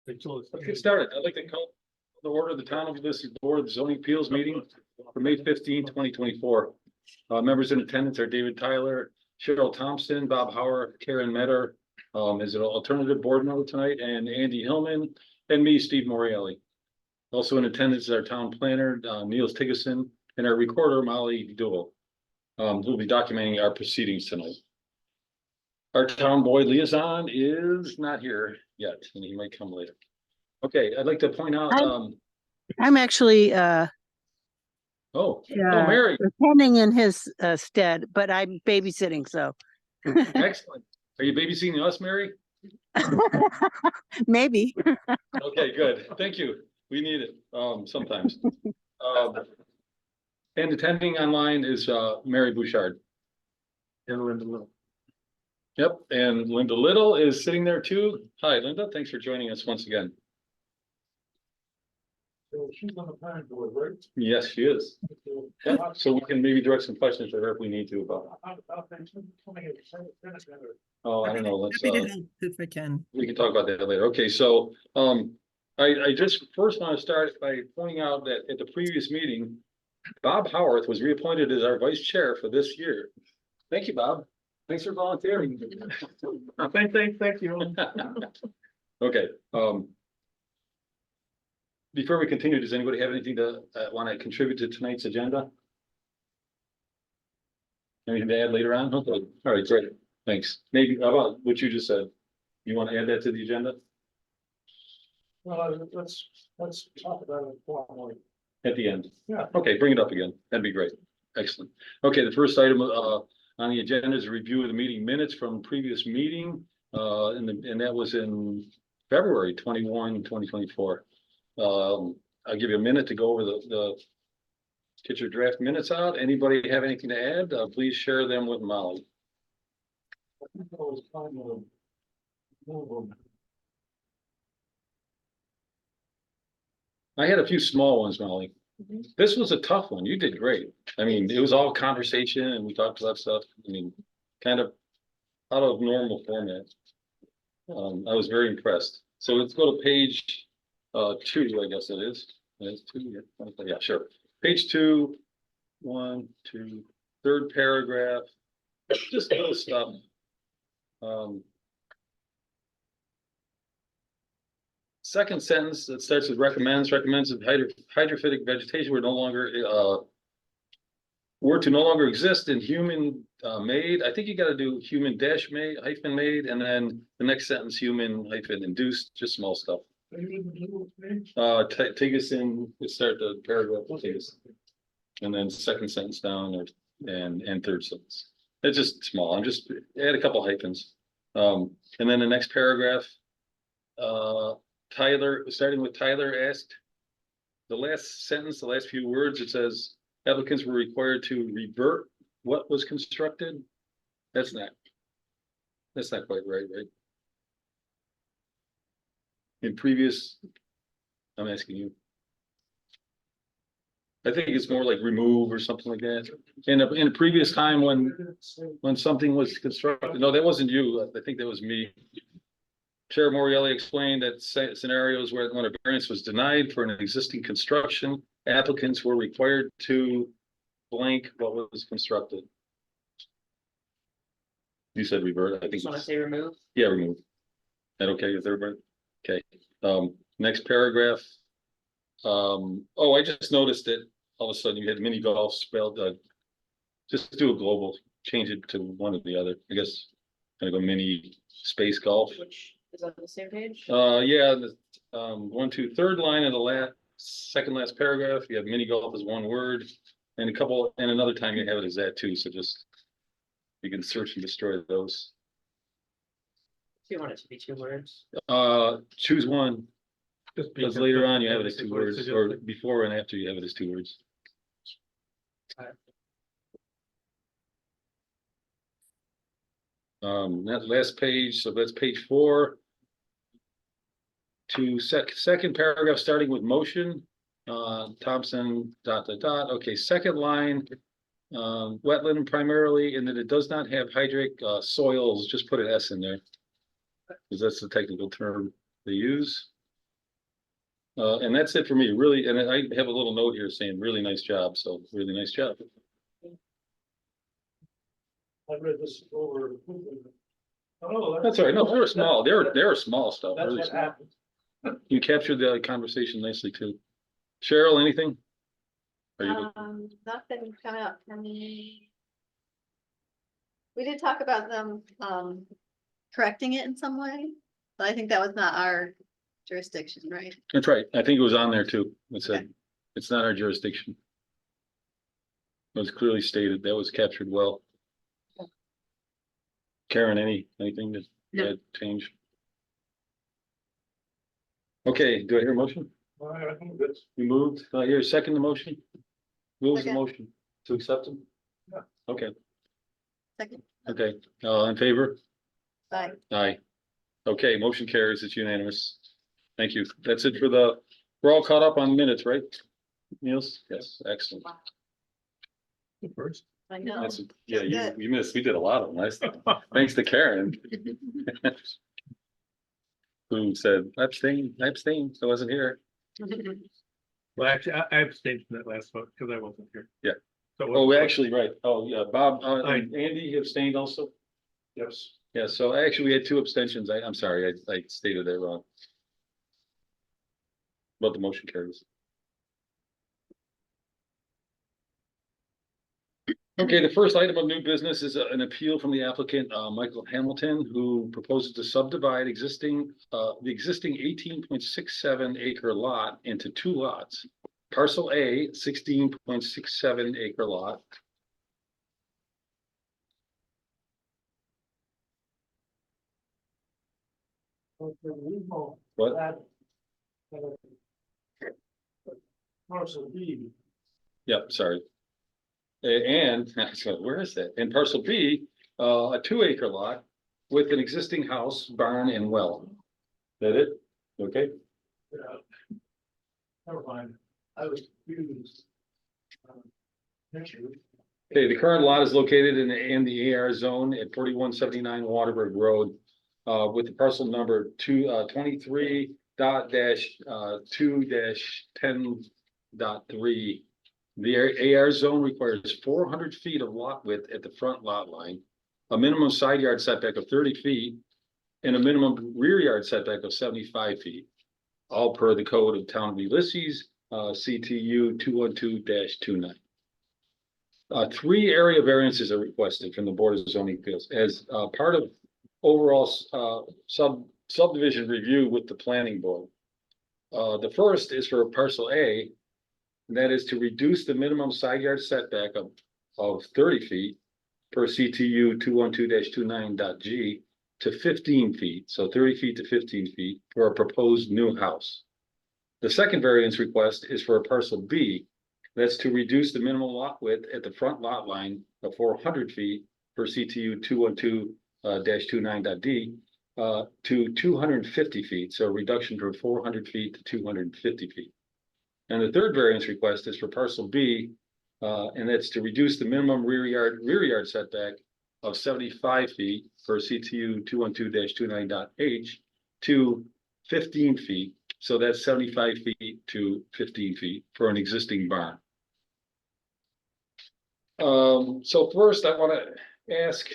Let's get started. I'd like to call the order of the Town of Ulysses Board of Zoning Appeals meeting for May 15, 2024. Members in attendance are David Tyler, Cheryl Thompson, Bob Hauer, Karen Metter, is an alternative board member tonight, and Andy Hillman, and me, Steve Morelli. Also in attendance is our town planner, Niels Tigeson, and our recorder, Molly Duell, who will be documenting our proceedings tonight. Our town board liaison is not here yet, and he might come later. Okay, I'd like to point out, I'm actually Mary, attending in his stead, but I'm babysitting, so excellent. Are you babysitting us, Mary? maybe. Okay, good. Thank you. We need it sometimes. And attending online is Mary Bouchard. And Linda Little. Yep, and Linda Little is sitting there too. Hi, Linda. Thanks for joining us once again. So she's on the planning board, right? Yes, she is. Yep. So we can maybe direct some questions to her if we need to about. Oh, I don't know. Let's. If I can. We can talk about that later. Okay, so I just first want to start by pointing out that at the previous meeting, Bob Howarth was reappointed as our vice chair for this year. Thank you, Bob. Thanks for volunteering. Thank you. Okay. Before we continue, does anybody have anything to want to contribute to tonight's agenda? Anything to add later on? Okay. All right, great. Thanks. Maybe how about what you just said? You want to add that to the agenda? Well, let's talk about it formally. At the end? Yeah. Okay, bring it up again. That'd be great. Excellent. Okay, the first item on the agenda is a review of the meeting minutes from previous meeting. And that was in February 21, 2024. I'll give you a minute to go over get your draft minutes out. Anybody have anything to add? Please share them with Molly. I think that was kind of movable. I had a few small ones, Molly. This was a tough one. You did great. I mean, it was all conversation and we talked about stuff. I mean, kind of out of normal format. I was very impressed. So let's go to page 2, I guess it is. That's 2. Yeah, sure. Page 2, 1, 2, third paragraph. Just little stuff. Second sentence that starts with recommends that hydrophytic vegetation were to no longer exist in human made. I think you got to do human dash made hyphen made, and then the next sentence human hyphen induced, just small stuff. Tigeson, we start the paragraph with Tigeson. And then second sentence down and third sentence. It's just small. I'm just add a couple hyphens. And then the next paragraph, Tyler, starting with Tyler asked, the last sentence, the last few words, it says applicants were required to revert what was constructed. That's not quite right? In previous, I'm asking you. I think it's more like remove or something like that. In a previous time when something was constructed, no, that wasn't you. I think that was me. Chair Morelli explained that scenarios where when a variance was denied for an existing construction, applicants were required to blank what was constructed. You said revert. I think. Want to say remove? Yeah, remove. That okay with everybody? Okay. Next paragraph. I just noticed that all of a sudden you had mini golf spelled. Just do a global. Change it to one or the other. I guess. Kind of go mini space golf. Which is on the same page? Yeah, the 1, 2, third line of the second last paragraph, you have mini golf as one word, and another time you have it as that too. So just you can search and destroy those. Do you want it to be 2 words? Choose one. Because later on you have it as 2 words, or before and after you have it as 2 words. That last page, so that's page 4. To second paragraph, starting with motion, Thompson, ... Okay, second line, wetland primarily, and that it does not have hydric soils, just put an S in there. Because that's the technical term they use. And that's it for me, really, and I have a little note here saying really nice job, so really nice job. I read this over. Oh, That's all right, no, they were small, they were small stuff, That's really what small. happened. You captured the conversation nicely too. Cheryl, anything? Are you, Nothing coming up for me. We did talk about them, correcting it in some way, but I think that was not our jurisdiction, right? that's right, I think it was on there too, it said, Okay. it's not our jurisdiction. It was clearly stated, that was captured well. Karen, anything that No. had changed? Okay, do I hear a motion? I think that's, You moved, do I hear a second the motion? Moves the Second. motion to accept them? Yeah. Okay, Second, okay, in favor? bye. Aye. Okay, motion carries, it's unanimous. Thank you, that's it for we're all caught up on minutes, right? Niels? Yes, excellent. first. I know. That's, yeah, Good. you missed, we did a lot of them last time, thanks to Karen. Who said, I abstain, I wasn't here. Well, actually, I abstained from that last vote because I wasn't here. Yeah. So. Oh, actually, right, oh, yeah, Bob, Aye. and Andy abstained also? Yes. Yeah, so actually we had two abstentions. I'm sorry, I stated that wrong. But the motion carries. Okay, the first item of new business is an appeal from the applicant, Michael Hamilton, who proposes to subdivide the existing 18.67 acre lot into two lots. Parcel A, 16.67 acre lot. What? Parcel B. Yep, sorry. And, so where is that? And parcel B, a 2 acre lot with an existing house, barn and well. That it? Okay, Yeah. Never mind, I was confused. Picture. okay, the current lot is located in the AR zone at 4179 Waterburg Road. With the parcel number 23 dot dash 2 dash 10.3. The AR zone requires 400 feet of lot width at the front lot line, a minimum side yard setback of 30 feet, and a minimum rear yard setback of 75 feet. All per the code of Town of Ulysses, CTU 212-29. 3 area variances are requested from the Board of Zoning Appeals as part of overall subdivision review with the planning board. The first is for parcel A, and that is to reduce the minimum side yard setback of 30 feet per CTU 212-29.g to 15 feet, so 30 feet to 15 feet for a proposed new house. The second variance request is for a parcel B, that's to reduce the minimum lot width at the front lot line of 400 feet per CTU 212-29.d to 250 feet, so a reduction from 400 feet to 250 feet. And the third variance request is for parcel B, and that's to reduce the minimum rear yard setback of 75 feet for CTU 212-29.h to 15 feet. So that's 75 feet to 15 feet for an existing barn. So first I want to ask.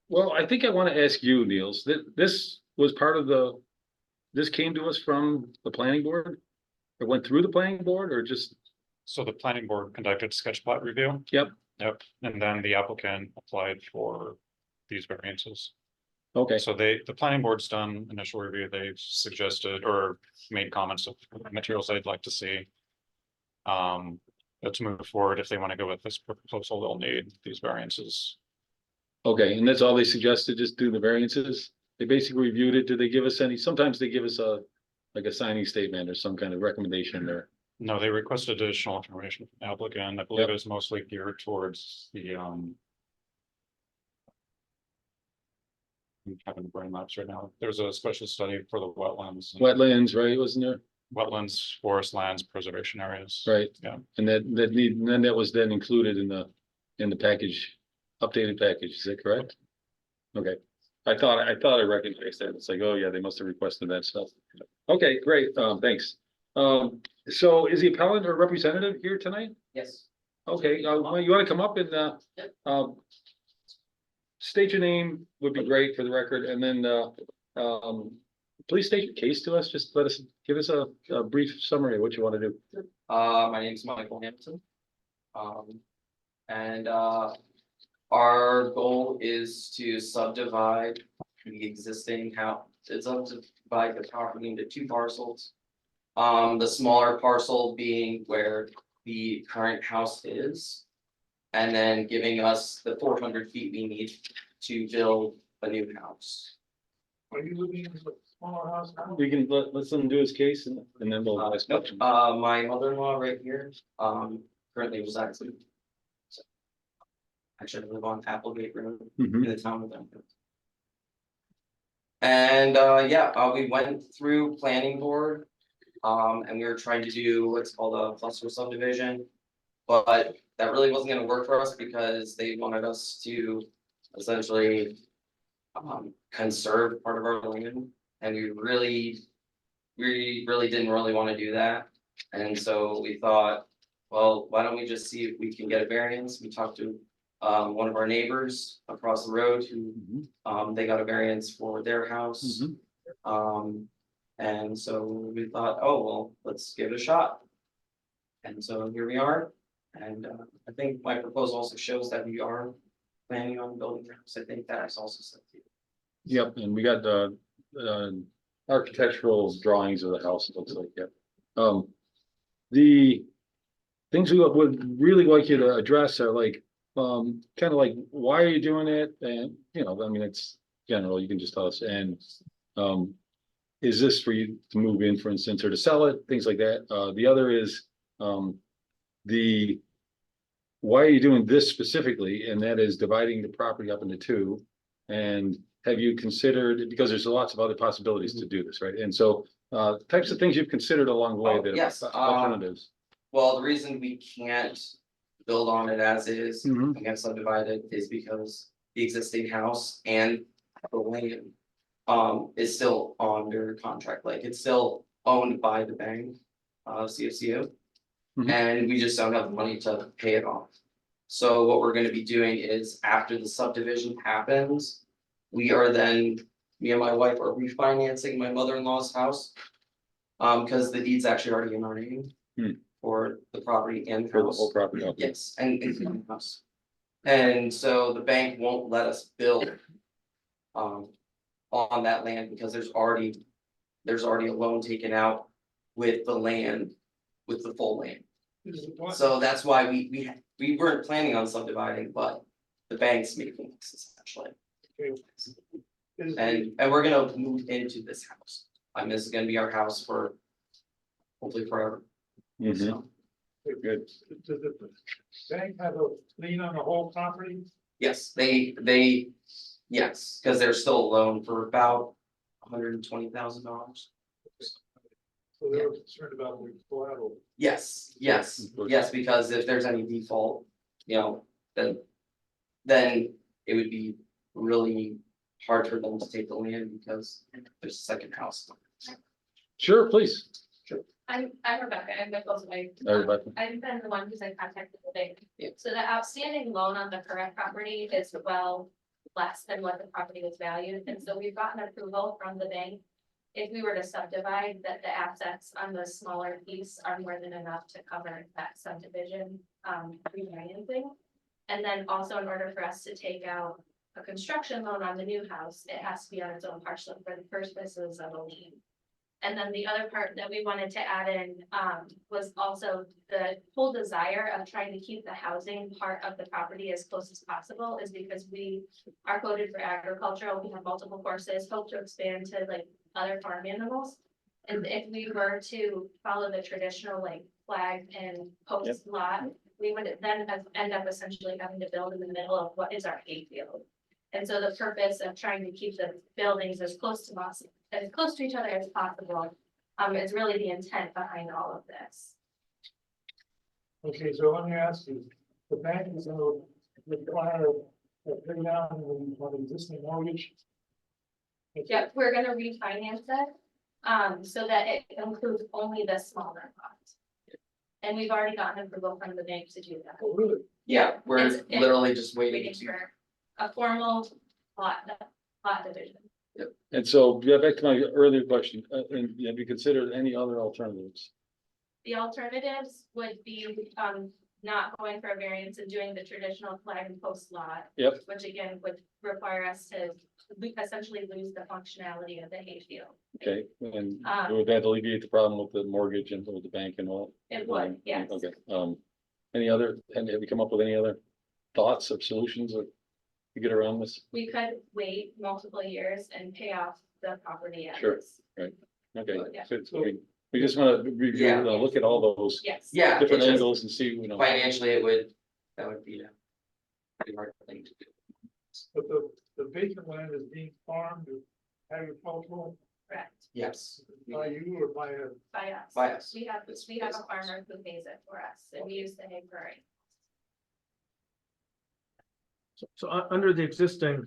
Well, I think I want to ask you, Niels, that this was part of this came to us from the planning board? It went through the planning board or just, So the planning board conducted sketch plat review. Yep. Yep, and then the applicant applied for these variances. okay, So the planning board's done initial review, they've suggested or made comments of materials they'd like to see. Let's move forward. If they want to go with this proposal, they'll need these variances. okay, and that's all they suggested, just do the variances? They basically reviewed it. Did they give us sometimes they give us like a signing statement or some kind of recommendation there? No, they requested additional information from the applicant. I believe Yep. it was mostly geared towards the I'm having brain lapse right now. There's a special study for the wetlands. Wetlands, right, wasn't there? Wetlands, forest lands, preservation areas. Right. Yeah. And then that was then included in the package, updated package, is that correct? Okay, I thought I recognized that. It's like, oh yeah, they must have requested that stuff. Okay, great. Thanks. So is the appellant or representative here tonight? Yes. Okay, well, you want to come up and, state your name would be great for the record, and then, please state your case to us. Just give us a brief summary of what you want to do. My name is Michael Hampton. And our goal is to subdivide the existing house, to subdivide the property into two parcels. The smaller parcel being where the current house is. And then giving us the 400 feet we need to build a new house. Are you living in a smaller house now? We can let him do his case and then we'll ask Nope. questions. My mother-in-law right here, currently resides in. Actually, I live on Applegate Road Mhm. in the town of Duncan. And, we went through planning board. And we were trying to do what's called a cluster subdivision. But that really wasn't gonna work for us because they wanted us to essentially. Conserve part of our land, and we really didn't really wanna do that. And so we thought, well, why don't we just see if we can get a variance? We talked to one of our neighbors across the road who, they got a variance for their house. And so we thought, oh, well, let's give it a shot. And so here we are, and I think my proposal also shows that we are planning on building the house. I think that is also set to you. Yep, and we got the architectural drawings of the house, it looks like, yep. The things we would really like you to address are like, kind of like, why are you doing it? And, I mean, it's general, you can just tell us, and is this for you to move in, for instance, or to sell it, things like that. The other is, why are you doing this specifically? And that is dividing the property up into two. And have you considered, because there's lots of other possibilities to do this, right? And so, types of things you've considered along the way that Yes, are alternatives. well, the reason we can't build on it as is, Mhm. and get subdivided is because the existing house and the land. Is still under contract, like it's still owned by the bank, CFCU. Mhm. And we just don't have the money to pay it off. So what we're gonna be doing is after the subdivision happens. We are then, me and my wife are refinancing my mother-in-law's house. Cause the deed's actually already in our name. Hmm. For the property and For the house. whole property. Okay. Yes, and it's in the house. And so the bank won't let us build. On that land because there's already a loan taken out with the land, with the full land. So that's why we weren't planning on subdividing, but the bank's making this essentially. And we're gonna move into this house. This is gonna be our house for hopefully forever. Mhm. So, Good. Does the bank have a lien on the whole property? yes, yes, because there's still a loan for about $120,000. So they were concerned about the collateral. Yes, Of course. because if there's any default, then it would be really hard for them to take the land because there's a second house. Sure, please. I'm Rebecca, I'm Nichols' wife. Rebecca. I've been the one who's in contact with the bank. Yeah. So the outstanding loan on the current property is well less than what the property was valued, and so we've gotten approval from the bank. If we were to subdivide, that the assets on the smaller piece are more than enough to cover that subdivision, refinancing. And then also in order for us to take out a construction loan on the new house, it has to be on its own parcel for the purposes of a lien. And then the other part that we wanted to add in, was also the whole desire of trying to keep the housing part of the property as close as possible is because we are coded for agricultural, we have multiple courses, hope to expand to like other farm animals. And if we were to follow the traditional like flag and post lot, we would then end up essentially having to build in the middle of what is our hayfield. And so the purpose of trying to keep the buildings as close to each other as possible, is really the intent behind all of this. Okay, so let me ask you, the bank is gonna require a pay down on the existing mortgage Yeah, we're gonna refinance it, so that it includes only the smaller lots. And we've already gotten approval from the bank to do that. Oh, really? Yeah, we're It's- literally just waiting Waiting to, for a formal lot division. And so, yeah, back to my earlier question, and have you considered any other alternatives? The alternatives would be, not going for a variance and doing the traditional flag and post lot. Yep. Which again would require us to essentially lose the functionality of the hayfield. Okay, and Um, would that alleviate the problem with the mortgage and with the bank and all? It would, yes. Okay, any other, and have you come up with any other thoughts of solutions or to get around this? We could wait multiple years and pay off the property as Sure. is. Okay, Yeah. so we just wanna review, Yeah. look at all those Yes. yeah, different it's just angles and see, you know. financially, that would be a pretty hard thing to do. But the vacant land is being farmed as agricultural Correct, Yes, by you or by a? by us. by us. We have a farmer who pays it for us and we use the hay for it. So under the existing,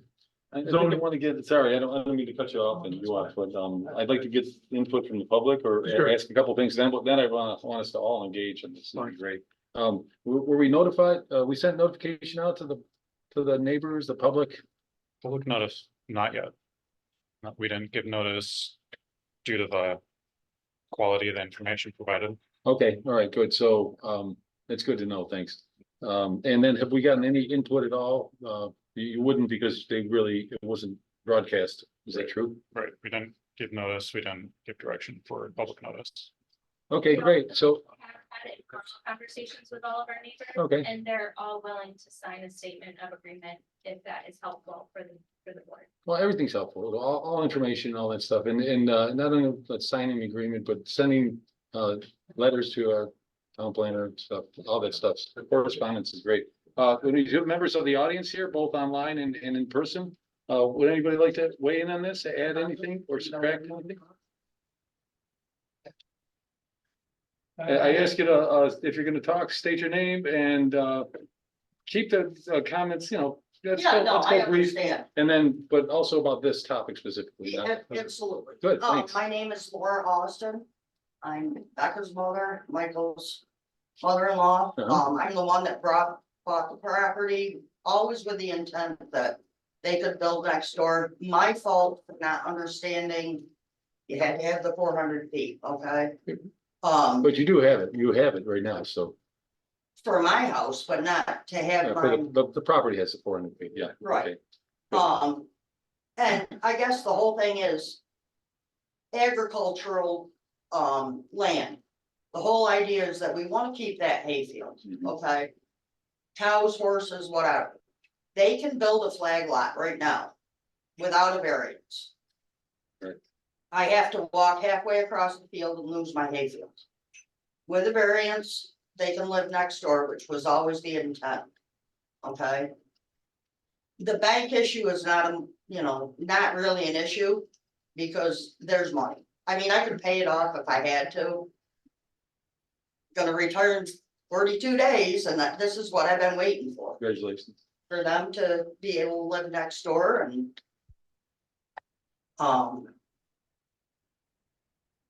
I think I want to get, sorry, I don't mean to cut you off and you off, but I'd like to get input from the public or Sure. ask a couple things, then I want us to all engage and this would be great. Were we notified, we sent notification out to the neighbors, the public? Public notice, not yet. No, we didn't give notice due to the quality of the information provided. Okay, all right, good, so that's good to know, thanks. And then have we gotten any input at all? You wouldn't because it wasn't broadcast, is that true? Right, we didn't give notice, we didn't give direction for public notice. Okay, great, so, Have had informal conversations with all of our neighbors. okay. And they're all willing to sign a statement of agreement if that is helpful for the board. Well, everything's helpful, all information, all that stuff, and not only signing the agreement, but sending letters to our town planner and stuff, all that stuff. Correspondence is great. We do have members of the audience here, both online and in person. Would anybody like to weigh in on this, add anything or subtract anything? I ask you to, if you're gonna talk, state your name and keep the comments, let's Yeah, go, no, let's I go brief. understand. And then, but also about this topic specifically. Yeah, absolutely. Good, thanks. My name is Laura Austin. I'm Becca's mother, Michael's mother-in-law. Uh-huh. I'm the one that bought the property, always with the intent that they could build next door. My fault for not understanding. You had to have the 400 feet, okay? But you do have it right now, so. For my house, but not to have For mine. the property has the 400 feet, yeah. Right. okay. And I guess the whole thing is agricultural, land. The whole idea is that we want to keep that hayfield, Mhm. okay? Cows, horses, whatever. They can build a flag lot right now without a variance. Right. I have to walk halfway across the field and lose my hayfield. With a variance, they can live next door, which was always the intent. Okay? The bank issue is not, not really an issue because there's money. I mean, I could pay it off if I had to. Gonna return 42 days and this is what I've been waiting for Congratulations. them to be able to live next door and.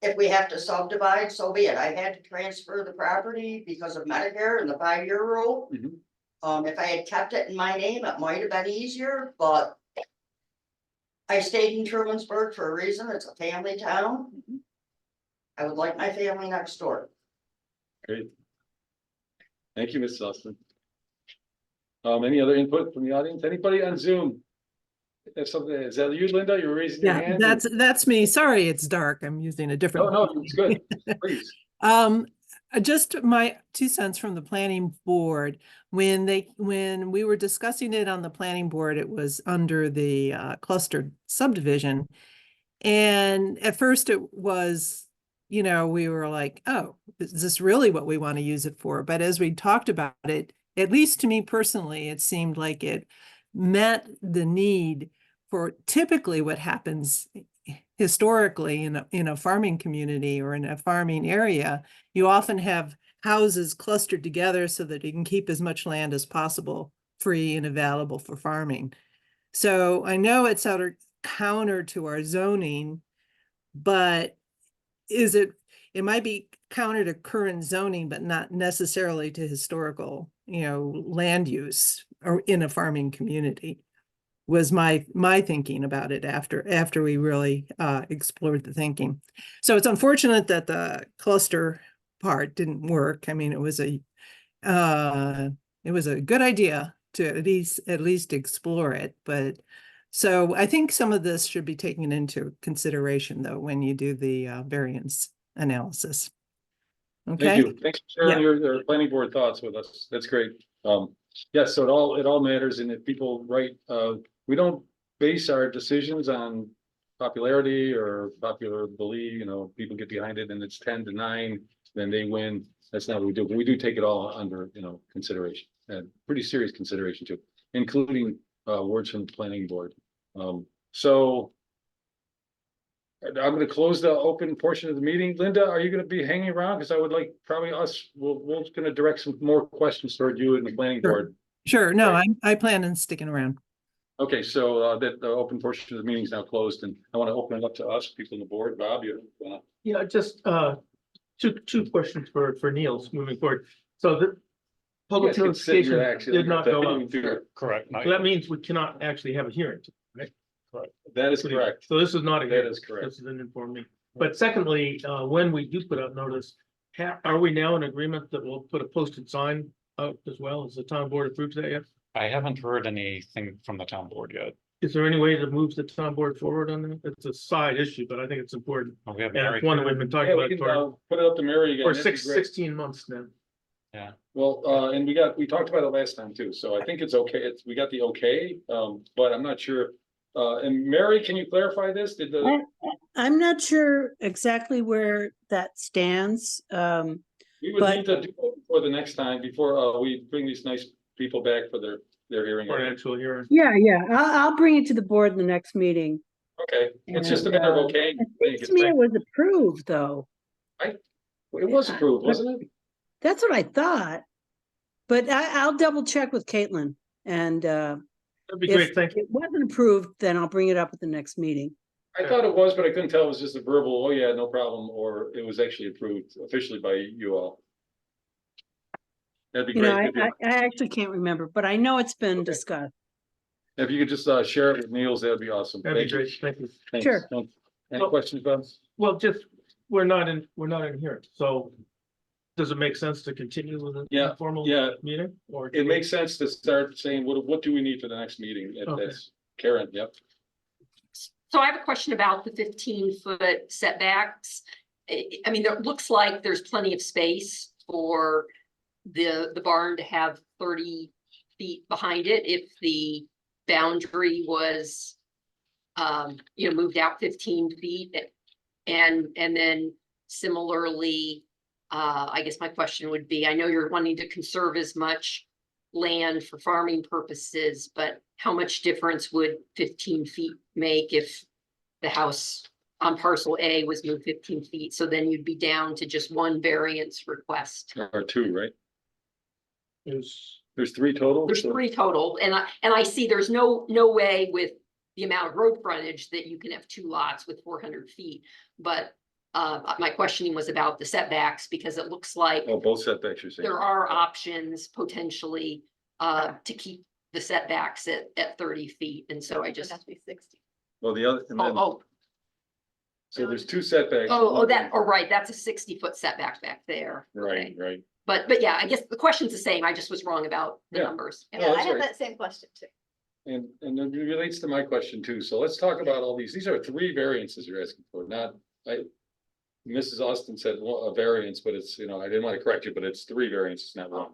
If we have to subdivide, so be it. I had to transfer the property because of Medicare and the 5-year rule. Mhm. If I had kept it in my name, it might have been easier, but. I stayed in Trumansburg for a reason. It's a family town. I would like my family next door. Great. Thank you, Mrs. Austin. Any other input from the audience? Anybody on Zoom? If something, is that you, Linda? You're raising your Yeah, hand? that's me. Sorry, it's dark. I'm using a different. No, it's good. Please. Just my 2 cents from the planning board. When we were discussing it on the planning board, it was under the clustered subdivision. And at first it was, we were like, oh, is this really what we want to use it for? But as we talked about it, at least to me personally, it seemed like it met the need for typically what happens historically in a farming community or in a farming area. You often have houses clustered together so that you can keep as much land as possible free and available for farming. So I know it's counter to our zoning, but it might be counter to current zoning, but not necessarily to historical, land use or in a farming community, was my thinking about it after we really explored the thinking. So it's unfortunate that the cluster part didn't work. I mean, it was a good idea to at least explore it, but so I think some of this should be taken into consideration though when you do the variance analysis. Thank Okay, you. Thanks for sharing Yeah. your planning board thoughts with us. That's great. Yes, so it all matters, and if people write, we don't base our decisions on popularity or popular belief, people get behind it and it's 10-9, then they win. That's not what we do, but we do take it all under, consideration, and pretty serious consideration too, including words from the planning board. So I'm going to close the open portion of the meeting. Linda, are you going to be hanging around? Because I would like probably we're going to direct some more questions toward you and the planning Sure. board. Sure. No, Right. I plan on sticking around. Okay, so that the open portion of the meeting is now closed, and I want to open it up to us, people on the board. Bob, you. Yeah, just two questions for Niels moving forward. So the public You guys can sit and notification relax. did not go out. Correct. So that means we cannot actually have a hearing, right? That is correct. So this is not a That hearing. is correct. This is an informed me. But secondly, when we do put out notice, are we now in agreement that we'll put a posted sign out as well? Has the town board approved that yet? I haven't heard anything from the town board yet. Is there any way to move the town board forward on that? It's a side issue, but I think it's important. We have And Mary. it's one that we've been talking Yeah, we about can put it up to Mary again. for That'd be great. 16 months now. Yeah, Well, and we talked about it last time too, so I think it's okay. We got the okay, but I'm not sure. And Mary, can you clarify this? Did the, I'm not sure exactly where that stands. we would but- need to do it before the next time, before we bring these nice people back for their hearing. For an actual hearing. Yeah, I'll bring it to the board in the next meeting. Okay, it's just a And, matter of okay. It seems to me it was approved, though. It was approved, wasn't it? That's what I thought. But I'll double check with Caitlin, and That'd be great, if thank you. it wasn't approved, then I'll bring it up at the next meeting. I thought it was, but I couldn't tell. It was just a verbal, oh yeah, no problem, or it was actually approved officially by you all. That'd be You know, great. I actually can't remember, but I know it's been discussed. If you could just share it with Niels, that'd be awesome. That'd be Thank you. great, thank you. Thanks. Sure. Any Well- questions, Bob? Well, just, we're not in here, so does it make sense to continue with an Yeah, informal yeah. meeting? Or It makes sense to start saying, what do we need for the next meeting? Okay. That's Karen, yep. So I have a question about the 15-foot setbacks. I mean, it looks like there's plenty of space for the barn to have 30 feet behind it if the boundary was moved out 15 feet. And then similarly, I guess my question would be, I know you're wanting to conserve as much land for farming purposes, but how much difference would 15 feet make if the house on parcel A was moved 15 feet? So then you'd be down to just one variance request. Or two, right? Is, There's three total? There's three total, and I see there's no way with the amount of road frontage that you can have two lots with 400 feet. But my questioning was about the setbacks, because it looks like Oh, both setbacks you're saying. there are options potentially to keep the setbacks at 30 feet. And so I It just, has to be 60. Well, the other, and then, oh, so there's two setbacks. right, that's a 60-foot setback back there. Right, Okay. right. But yeah, I guess the question's the same. I just was wrong about the Yeah. numbers. Yeah, No, I that's had right. that same question too. And it relates to my question too. So let's talk about all these. These are three variances you're asking for, not, Mrs. Austin said a variance, but it's, I didn't want to correct you, but it's three variances, not one.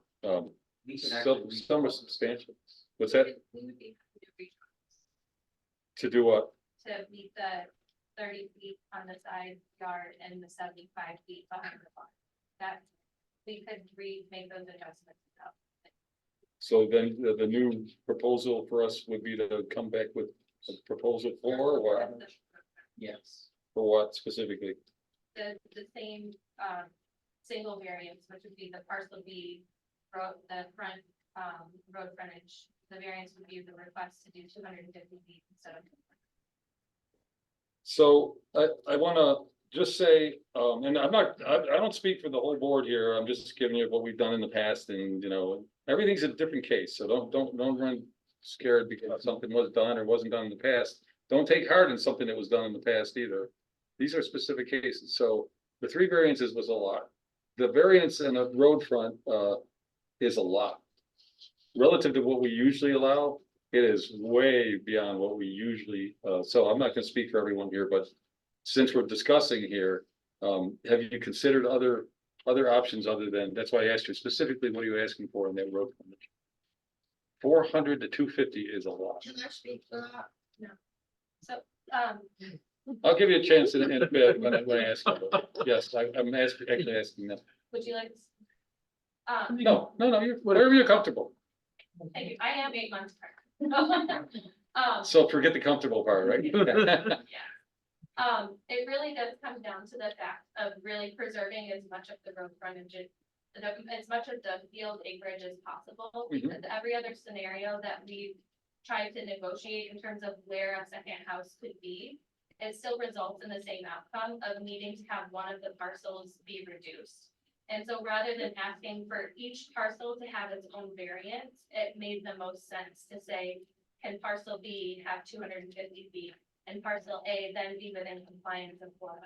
We can actually Some are substantial. What's that? To do what? To meet the 30 feet on the side yard and the 75 feet behind the barn. That we could make those adjustments. So then the new proposal for us would be to come back with a proposal for what? Yes. For what specifically? The same single variance, which would be the parcel B road, the front road frontage. The variance would be the request to do 250 feet instead of. So I wanna just say, and I'm not, I don't speak for the whole board here. I'm just giving you what we've done in the past and, you know, everything's a different case. So don't run scared because something was done or wasn't done in the past. Don't take heart in something that was done in the past either. These are specific cases. So the 3 variances was a lot. The variance in a road front, is a lot. Relative to what we usually allow, it is way beyond what we usually, so I'm not gonna speak for everyone here, but since we're discussing here, have you considered other options other than, that's why I asked you specifically, what are you asking for in that road frontage? 400 to 250 is a lot. Can I speak to that? So, I'll give you a chance in a bit when I ask you. Yes, I'm actually asking that. would you like? No, you're, wherever you're comfortable. Thank you. I am 8 months pregnant. So forget the comfortable part, right? It really does come down to the fact of really preserving as much of the road frontage, as much of the field acreage as possible. Because every other scenario that we've tried to negotiate in terms of where a second house could be, it still results in the same outcome of needing to have one of the parcels be reduced. And so rather than asking for each parcel to have its own variance, it made the most sense to say, can parcel B have 250 feet and parcel A then be within compliance of 400?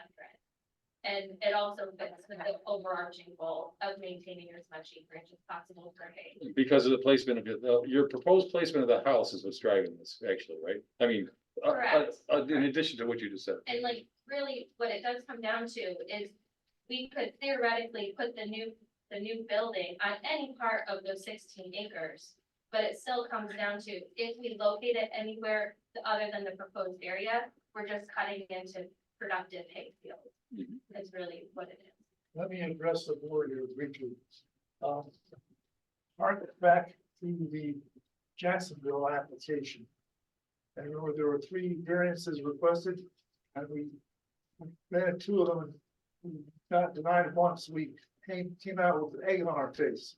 And it also fits with the overarching goal of maintaining as much acreage as possible for hay. Because of the placement of your proposed placement of the house is what's driving this, actually, right? I mean, Correct. in addition to what you just said. And like, really, what it does come down to is we could theoretically put the new building on any part of those 16 acres. But it still comes down to, if we locate it anywhere other than the proposed area, we're just cutting into productive hay field. That's really what it is. Let me address the board here briefly. Hark back to the Jacksonville application. And remember, there were 3 variances requested, and we granted 2 of them, and we got denied once. We came out with an egg on our face.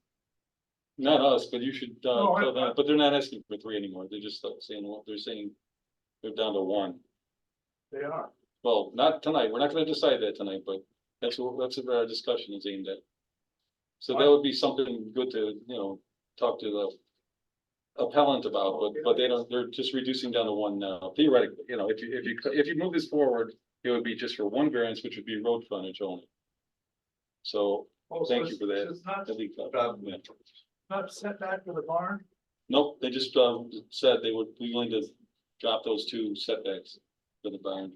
Not us, but you should, No, tell them, but they're not asking for 3 anymore. They're just saying, they're saying they're down to 1. They are. Well, not tonight. We're not gonna decide that tonight, but that's what our discussion is aimed at. So that would be something good to, you know, talk to the appellant about, but they're just reducing down to 1 now. Theoretically, you know, if you move this forward, it would be just for 1 variance, which would be road frontage only. So, thank you for that. It's not, I think, yeah. not set back for the barn. Nope, they just said they would be willing to drop those 2 setbacks for the barn.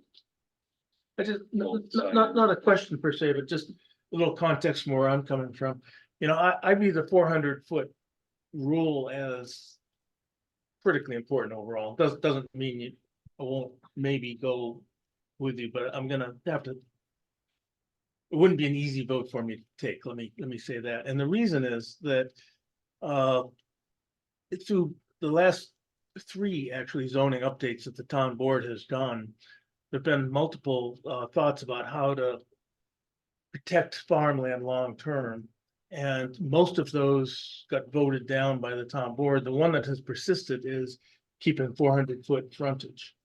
I just, not a question per se, but just a little context from where I'm coming from. You know, I view the 400-foot rule as critically important overall. Doesn't mean I won't maybe go with you, but I'm gonna have to. It wouldn't be an easy vote for me to take. Let me say that. And the reason is that through the last 3 actually zoning updates that the town board has done, there've been multiple thoughts about how to protect farmland long term. And most of those got voted down by the town board. The one that has persisted is keeping 400-foot frontage.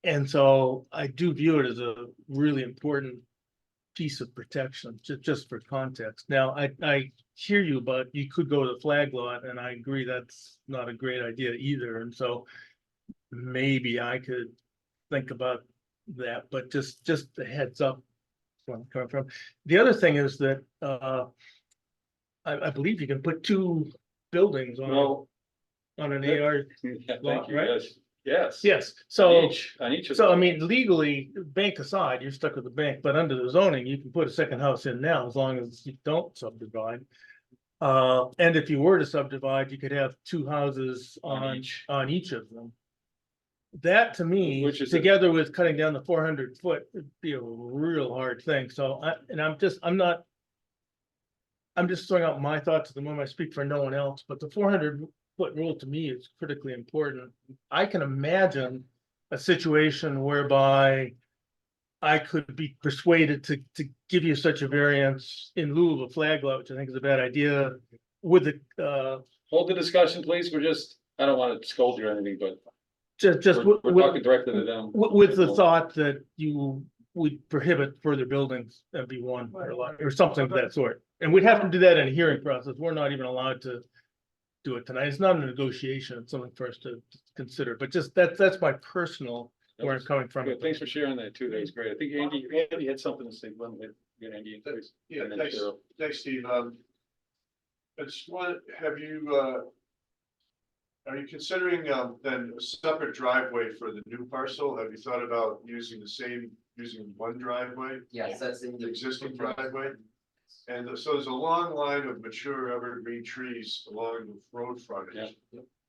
And so I do view it as a really important piece of protection, just for context. Now, I hear you, but you could go to the flag lot, and I agree that's not a great idea either. And so maybe I could think about that, but just a heads up where I'm coming from. The other thing is that I believe you can put 2 buildings on an AR. Yeah, lot, thank you, right? yes. Yes, so On each of so I them. mean, legally, bank aside, you're stuck with the bank, but under the zoning, you can put a second house in now as long as you don't subdivide. And if you were to subdivide, you could have 2 houses on each of them. That to me, Which is together with cutting down the 400-foot, would be a real hard thing. So I'm just throwing out my thoughts at the moment. I speak for no one else, but the 400-foot rule to me is critically important. I can imagine a situation whereby I could be persuaded to give you such a variance in lieu of a flag lot, which I think is a bad idea. With the Hold the discussion, please. I don't want to scold you or anything, but just We're talking directly to them. with the thought that you would prohibit further buildings MB1 or something of that sort. And we'd have to do that in a hearing process. We're not even allowed to do it tonight. It's not a negotiation. It's something for us to consider, but just that's my personal where I'm coming from. Good. Thanks for sharing that too. That was great. I think Andy had something to say. Andy, please. Yeah, And then thanks, Cheryl. thanks, Steve. I just want, are you considering, then a separate driveway for the new parcel? Have you thought about using one driveway, Yes, that's in the the existing driveway? And so there's a long line of mature evergreen trees along the road frontage.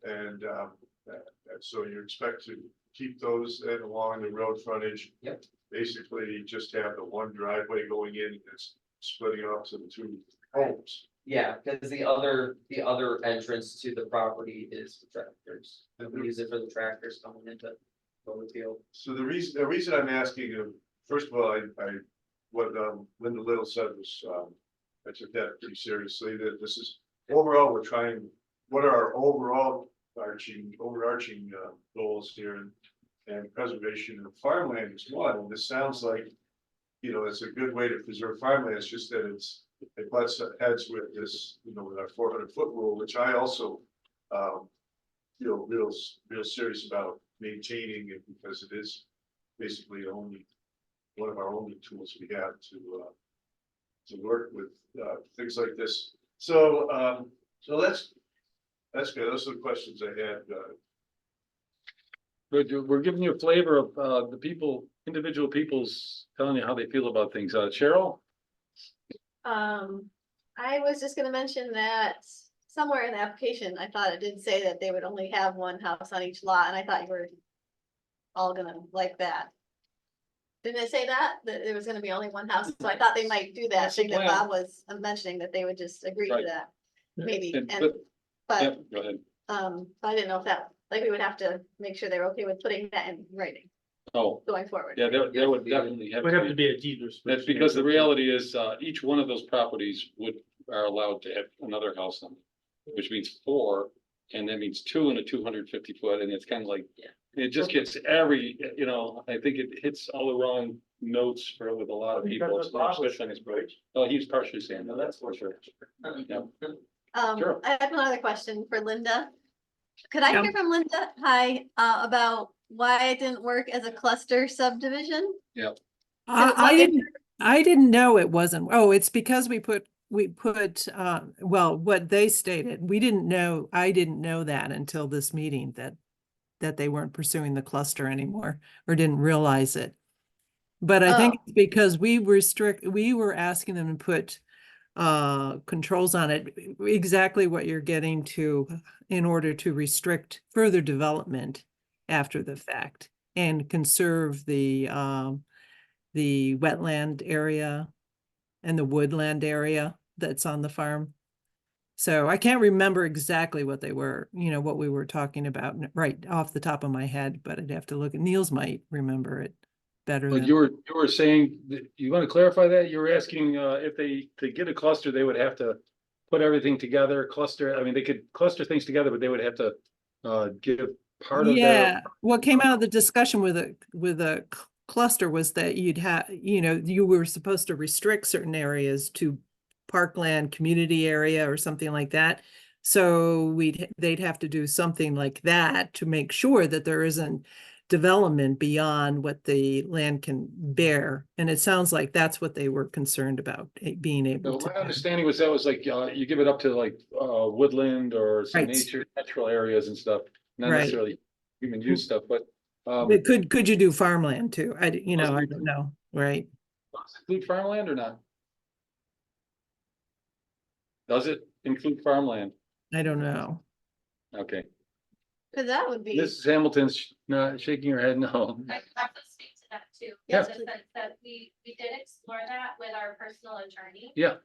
And, so you expect to keep those then along the road frontage? Yep. Basically, just have the one driveway going in that's splitting off to the two homes. Yeah, because the other entrance to the property is for tractors. And we use it for the tractors coming into the field. So the reason I'm asking, first of all, what Linda Little said was, I took that pretty seriously, that this is, overall, we're trying, what are our overarching goals here, and preservation of farmland is one, and this sounds like, it's a good way to preserve farmland. It's just that it butts heads with this, with our 400-foot rule, which I also feel real serious about maintaining it, because it is basically one of our only tools we have to work with things like this. So that's good. Those are the questions I had. We're giving you a flavor of the individual people's telling you how they feel about things. Cheryl? I was just gonna mention that somewhere in the application, I thought it did say that they would only have one house on each lot, and I thought you were all gonna like that. Didn't it say that there was gonna be only one house? So I thought they might do that That's the thing that plan. Bob was mentioning, that they would just agree to Right. that, maybe, And- and, Yeah, but, go ahead. I didn't know if that, like, we would have to make sure they were okay with putting that in writing Oh, going forward. yeah, there would definitely have Would to have to be. be a deed restriction. That's because the reality is, each one of those properties are allowed to have another house on it, which means 4, and that means 2 in a 250-foot, and it's kind of like, it just gets I think it hits all the wrong notes with a lot of people. Especially on his bridge. Oh, he's partially saying, no, that's for sure. Yeah. Sure. I have another question for Linda. Could I Yeah. hear from Linda, hi, about why it didn't work as a cluster subdivision? I didn't know it wasn't. Oh, it's because we put, well, what they stated, I didn't know that until this meeting, that they weren't pursuing the cluster anymore or didn't realize it. But I think it's because we were asking them to put controls on it, exactly what you're getting to in order to restrict further development after the fact and conserve the wetland area and the woodland area that's on the farm. So I can't remember exactly what they were, what we were talking about right off the top of my head, but I'd have to look. Niels might remember it better But than. you were saying, you want to clarify that? You were asking if to get a cluster, they would have to put everything together, they could cluster things together, but they would have to give part of Yeah, what came out of the discussion with a cluster was that you were supposed to restrict certain areas to parkland, community area or something like that. So they'd have to do something like that to make sure that there isn't development beyond what the land can bear. And it sounds like that's what they were concerned about, being able to. My understanding was that was like, you give it up to like woodland or some Right. natural areas and stuff, not Right. necessarily human use stuff, but. But could you do farmland too? I don't know, right? Does it include farmland or not? Does it include farmland? I don't know. Okay, Cause that would be, Mrs. Hamilton's not shaking her head, no. I have to speak to that too. Yeah. In the sense that we did explore that with our personal attorney. Yeah.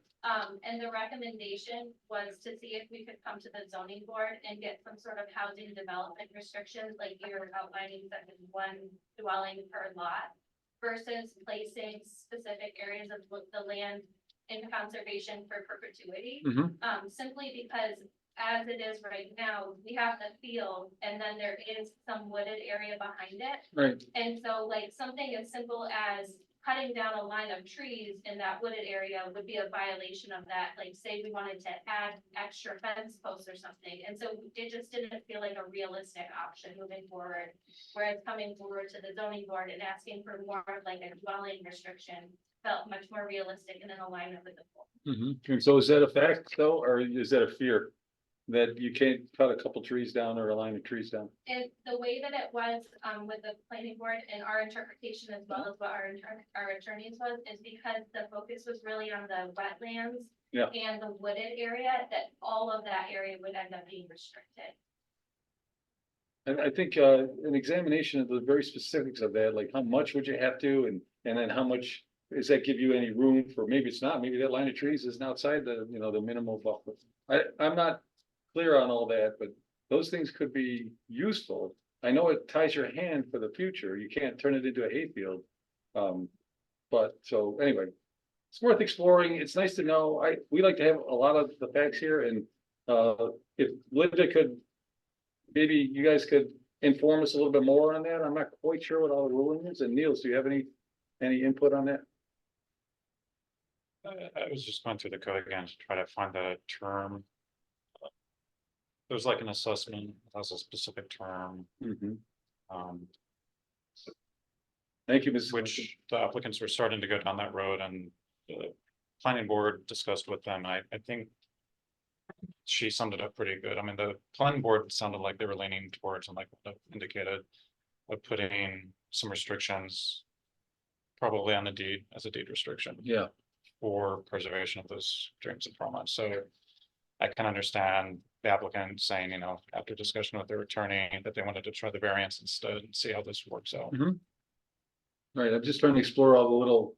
And the recommendation was to see if we could come to the zoning board and get some sort of housing development restrictions, like you're outlining that is one dwelling per lot. Versus placing specific areas of the land in conservation for perpetuity. Mhm. Simply because as it is right now, we have the field and then there is some wooded area behind it. Right, And so like something as simple as cutting down a line of trees in that wooded area would be a violation of that. Like say we wanted to add extra fence posts or something. And so it just didn't feel like a realistic option moving forward. Whereas coming forward to the zoning board and asking for more of like a dwelling restriction felt much more realistic and in alignment with the goal. and so is that a fact though, or is that a fear? That you can't cut a couple trees down or a line of trees down? And the way that it was, with the planning board and our interpretation as well as what our attorneys was, is because the focus was really on the wetlands. Yeah. And the wooded area, that all of that area would end up being restricted. And I think an examination of the very specifics of that, like how much would you have to, and then how much does that give you any room for, maybe it's not, maybe that line of trees isn't outside the, the minimal buffer. I'm not clear on all that, but those things could be useful. I know it ties your hand for the future. You can't turn it into a hayfield. But so anyway, it's worth exploring. It's nice to know. We like to have a lot of the facts here, and if Linda could, maybe you guys could inform us a little bit more on that. I'm not quite sure what all the ruling is. And Niels, do you have any input on that? I was just going through the code again to try to find the term. There's like an assessment, that has a specific term, Thank you, Mrs. which the applicants were starting to go down that road, and the planning board discussed with them. I think she summed it up pretty good. I mean, the planning board sounded like they were leaning towards, and like indicated, of putting some restrictions probably on the deed as a deed restriction. Yeah. For preservation of those streams of farmland. So I can understand the applicant saying, after discussion with their attorney, that they wanted to try the variance instead and see how this works out. Right, I'm just trying to explore all the little,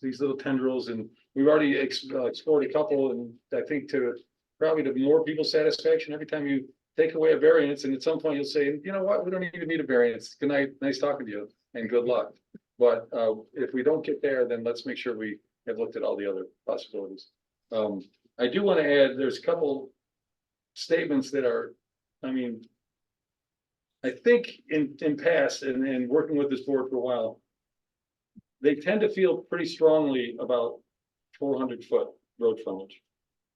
these little tendrils, and we've already explored a couple, and I think probably to more people's satisfaction, every time you take away a variance, and at some point you'll say, you know what, we don't even need a variance. Good night, nice talking to you, and good luck. But if we don't get there, then let's make sure we have looked at all the other possibilities. I do want to add, there's a couple statements that are, I think in past and working with this board for a while, they tend to feel pretty strongly about 400-foot road frontage.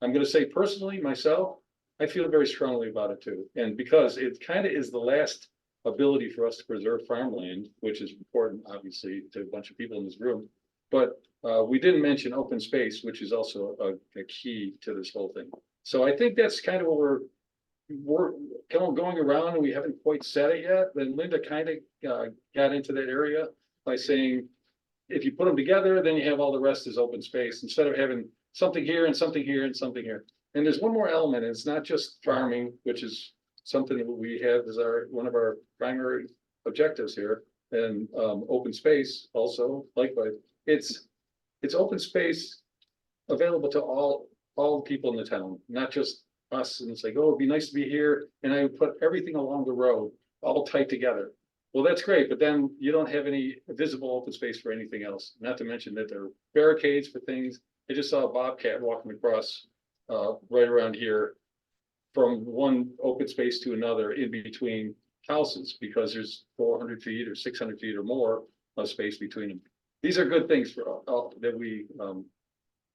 I'm going to say personally, myself, I feel very strongly about it too. And because it kind of is the last ability for us to preserve farmland, which is important, obviously, to a bunch of people in this room. But we didn't mention open space, which is also a key to this whole thing. So I think that's kind of what we're kind of going around, and we haven't quite said it yet. Then Linda kind of got into that area by saying, if you put them together, then you have all the rest is open space, instead of having something here and something here and something here. And there's one more element, and it's not just farming, which is something that we have as one of our primary objectives here, and open space also, likewise. It's open space available to all people in the town, not just us. And it's like, oh, it'd be nice to be here, and I would put everything along the road all tight together. Well, that's great, but then you don't have any visible open space for anything else. Not to mention that there are barricades for things. I just saw a bobcat walking across right around here from one open space to another in between houses, because there's 400 feet or 600 feet or more of space between them. These are good things for that we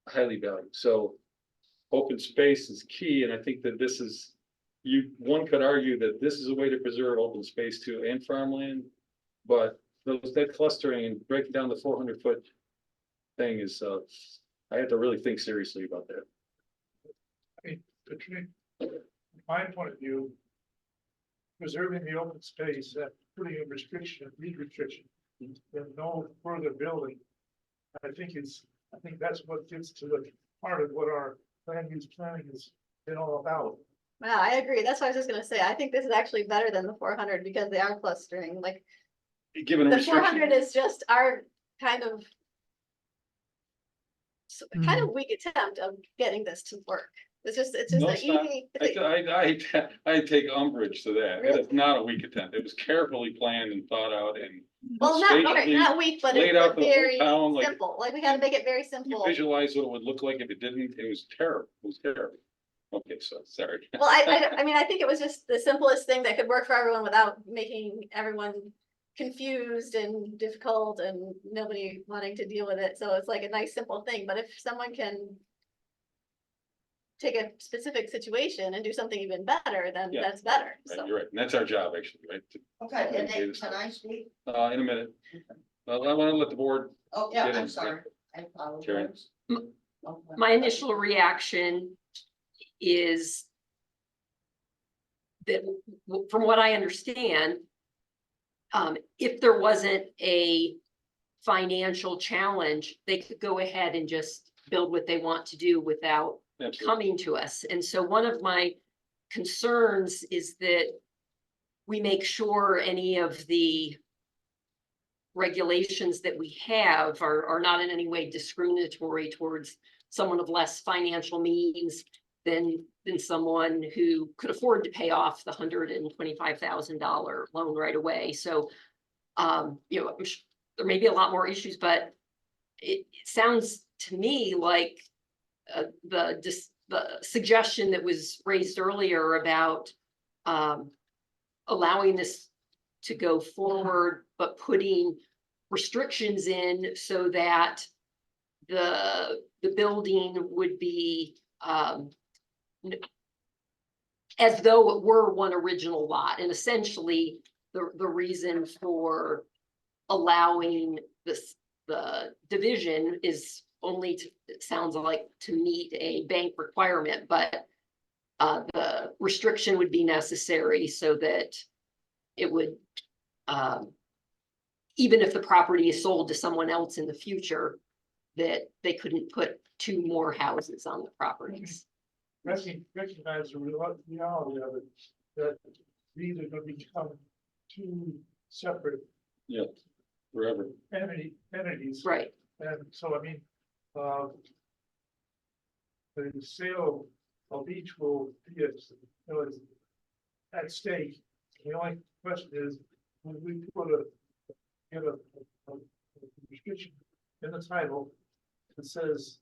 highly value. So open space is key, and I think that this is, one could argue that this is a way to preserve open space too, and farmland. But that clustering and breaking down the 400-foot thing is, I have to really think seriously about that. From my point of view, preserving the open space, putting a restriction, deed restriction, and no further building. I think that's what gets to the heart of what our land use planning has been all about. Wow, I agree. That's what I was just gonna say. I think this is actually better than the 400 because they are clustering. Like Given a the restriction, 400 is just our kind of weak attempt of getting this to work. It's just No, an it's not. easy. I take umbrage to that. It Really? is not a weak attempt. It was carefully planned and thought out, and Well, not, okay, spatially not weak, but laid it's out the whole very town, like- simple, like we gotta make it very You simple. visualize what it would look like if it didn't, it was terrible, it was terrible. Okay, so, sorry. Well, I mean, I think it was just the simplest thing that could work for everyone without making everyone confused and difficult and nobody wanting to deal with it. So it's like a nice, simple thing, but if someone can take a specific situation and do something even better, then Yeah. that's better, Right, so. you're right, and that's our job, actually, right? Okay, and Okay, then this- can I speak? In a minute. I wanna let the board, Oh, yeah, Get in. I'm sorry. I apologize. Okay. My initial reaction is that from what I understand, if there wasn't a financial challenge, they could go ahead and just build what they want to do without absolutely, coming to us. And so one of my concerns is that we make sure any of the regulations that we have are not in any way discriminatory towards someone of less financial means than someone who could afford to pay off the $125,000 loan right away. So, you know, there may be a lot more issues, but it sounds to me like the suggestion that was raised earlier about allowing this to go forward, but putting restrictions in so that the building would be as though it were one original lot. And essentially, the reason for allowing the division is only to, it sounds like, to meet a bank requirement, but the restriction would be necessary so that it would, even if the property is sold to someone else in the future, that they couldn't put two more houses on the properties. Recognize the reality of it, that these are gonna become two separate yeah, forever. entities. Right, And so, I mean, the sale of each will be, it's at stake. The only question is, when we put get a restriction in the title that says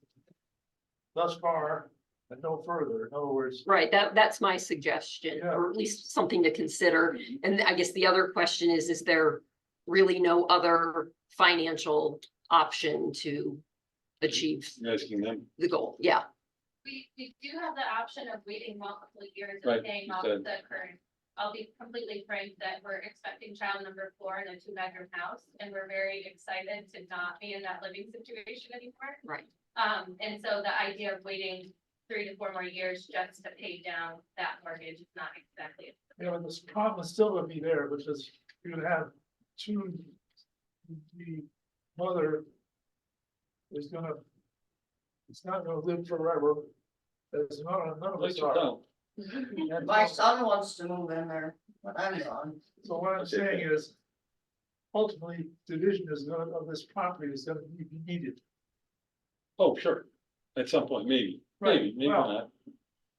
thus far and no further, in other words. right. That's my suggestion, Yeah. or at least something to consider. And I guess the other question is there really no other financial option to achieve You're asking them, the goal? Yeah, We do have the option of waiting multiple years Right, and paying you off said. the current. I'll be completely frank that we're expecting child number 4 in a 2-bedroom house, and we're very excited to not be in that living situation anymore. right. And so the idea of waiting 3 to 4 more years just to pay down that mortgage is not exactly. You know, this problem is still gonna be there, because you're gonna have the mother is gonna, it's not gonna live forever. There's none of us let you are. know. And My son wants to move in there, but I'm gone. so what I'm saying is, ultimately, division is gonna, of this property is gonna be needed. Oh, sure, at some point, maybe, maybe well, not.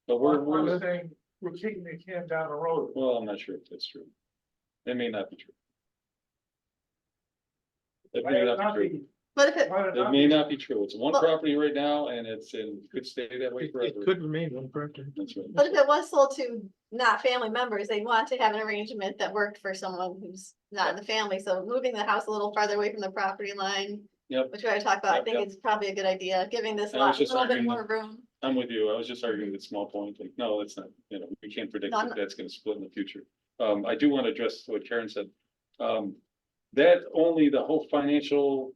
But we're, I'm saying, we're kicking the can down the road. well, I'm not sure if that's true. It may not be true. It may not be true. But if it, It may not be true. It's one Well- property right now and it's in, could stay that way It forever. could remain one person. That's right. but if it was sold to not family members, they'd want to have an arrangement that worked for someone who's not in the family. So moving the house a little farther away from the property line. Yep. Which we already talked about, I Yep, think yep. it's probably a good idea, giving this I was lot a just little bit arguing more room. I'm with you. I was just arguing that small point, like, no, that's not, we can't predict No, I'm that not- that's gonna split in the future. I do want to address what Karen said. That only the whole financial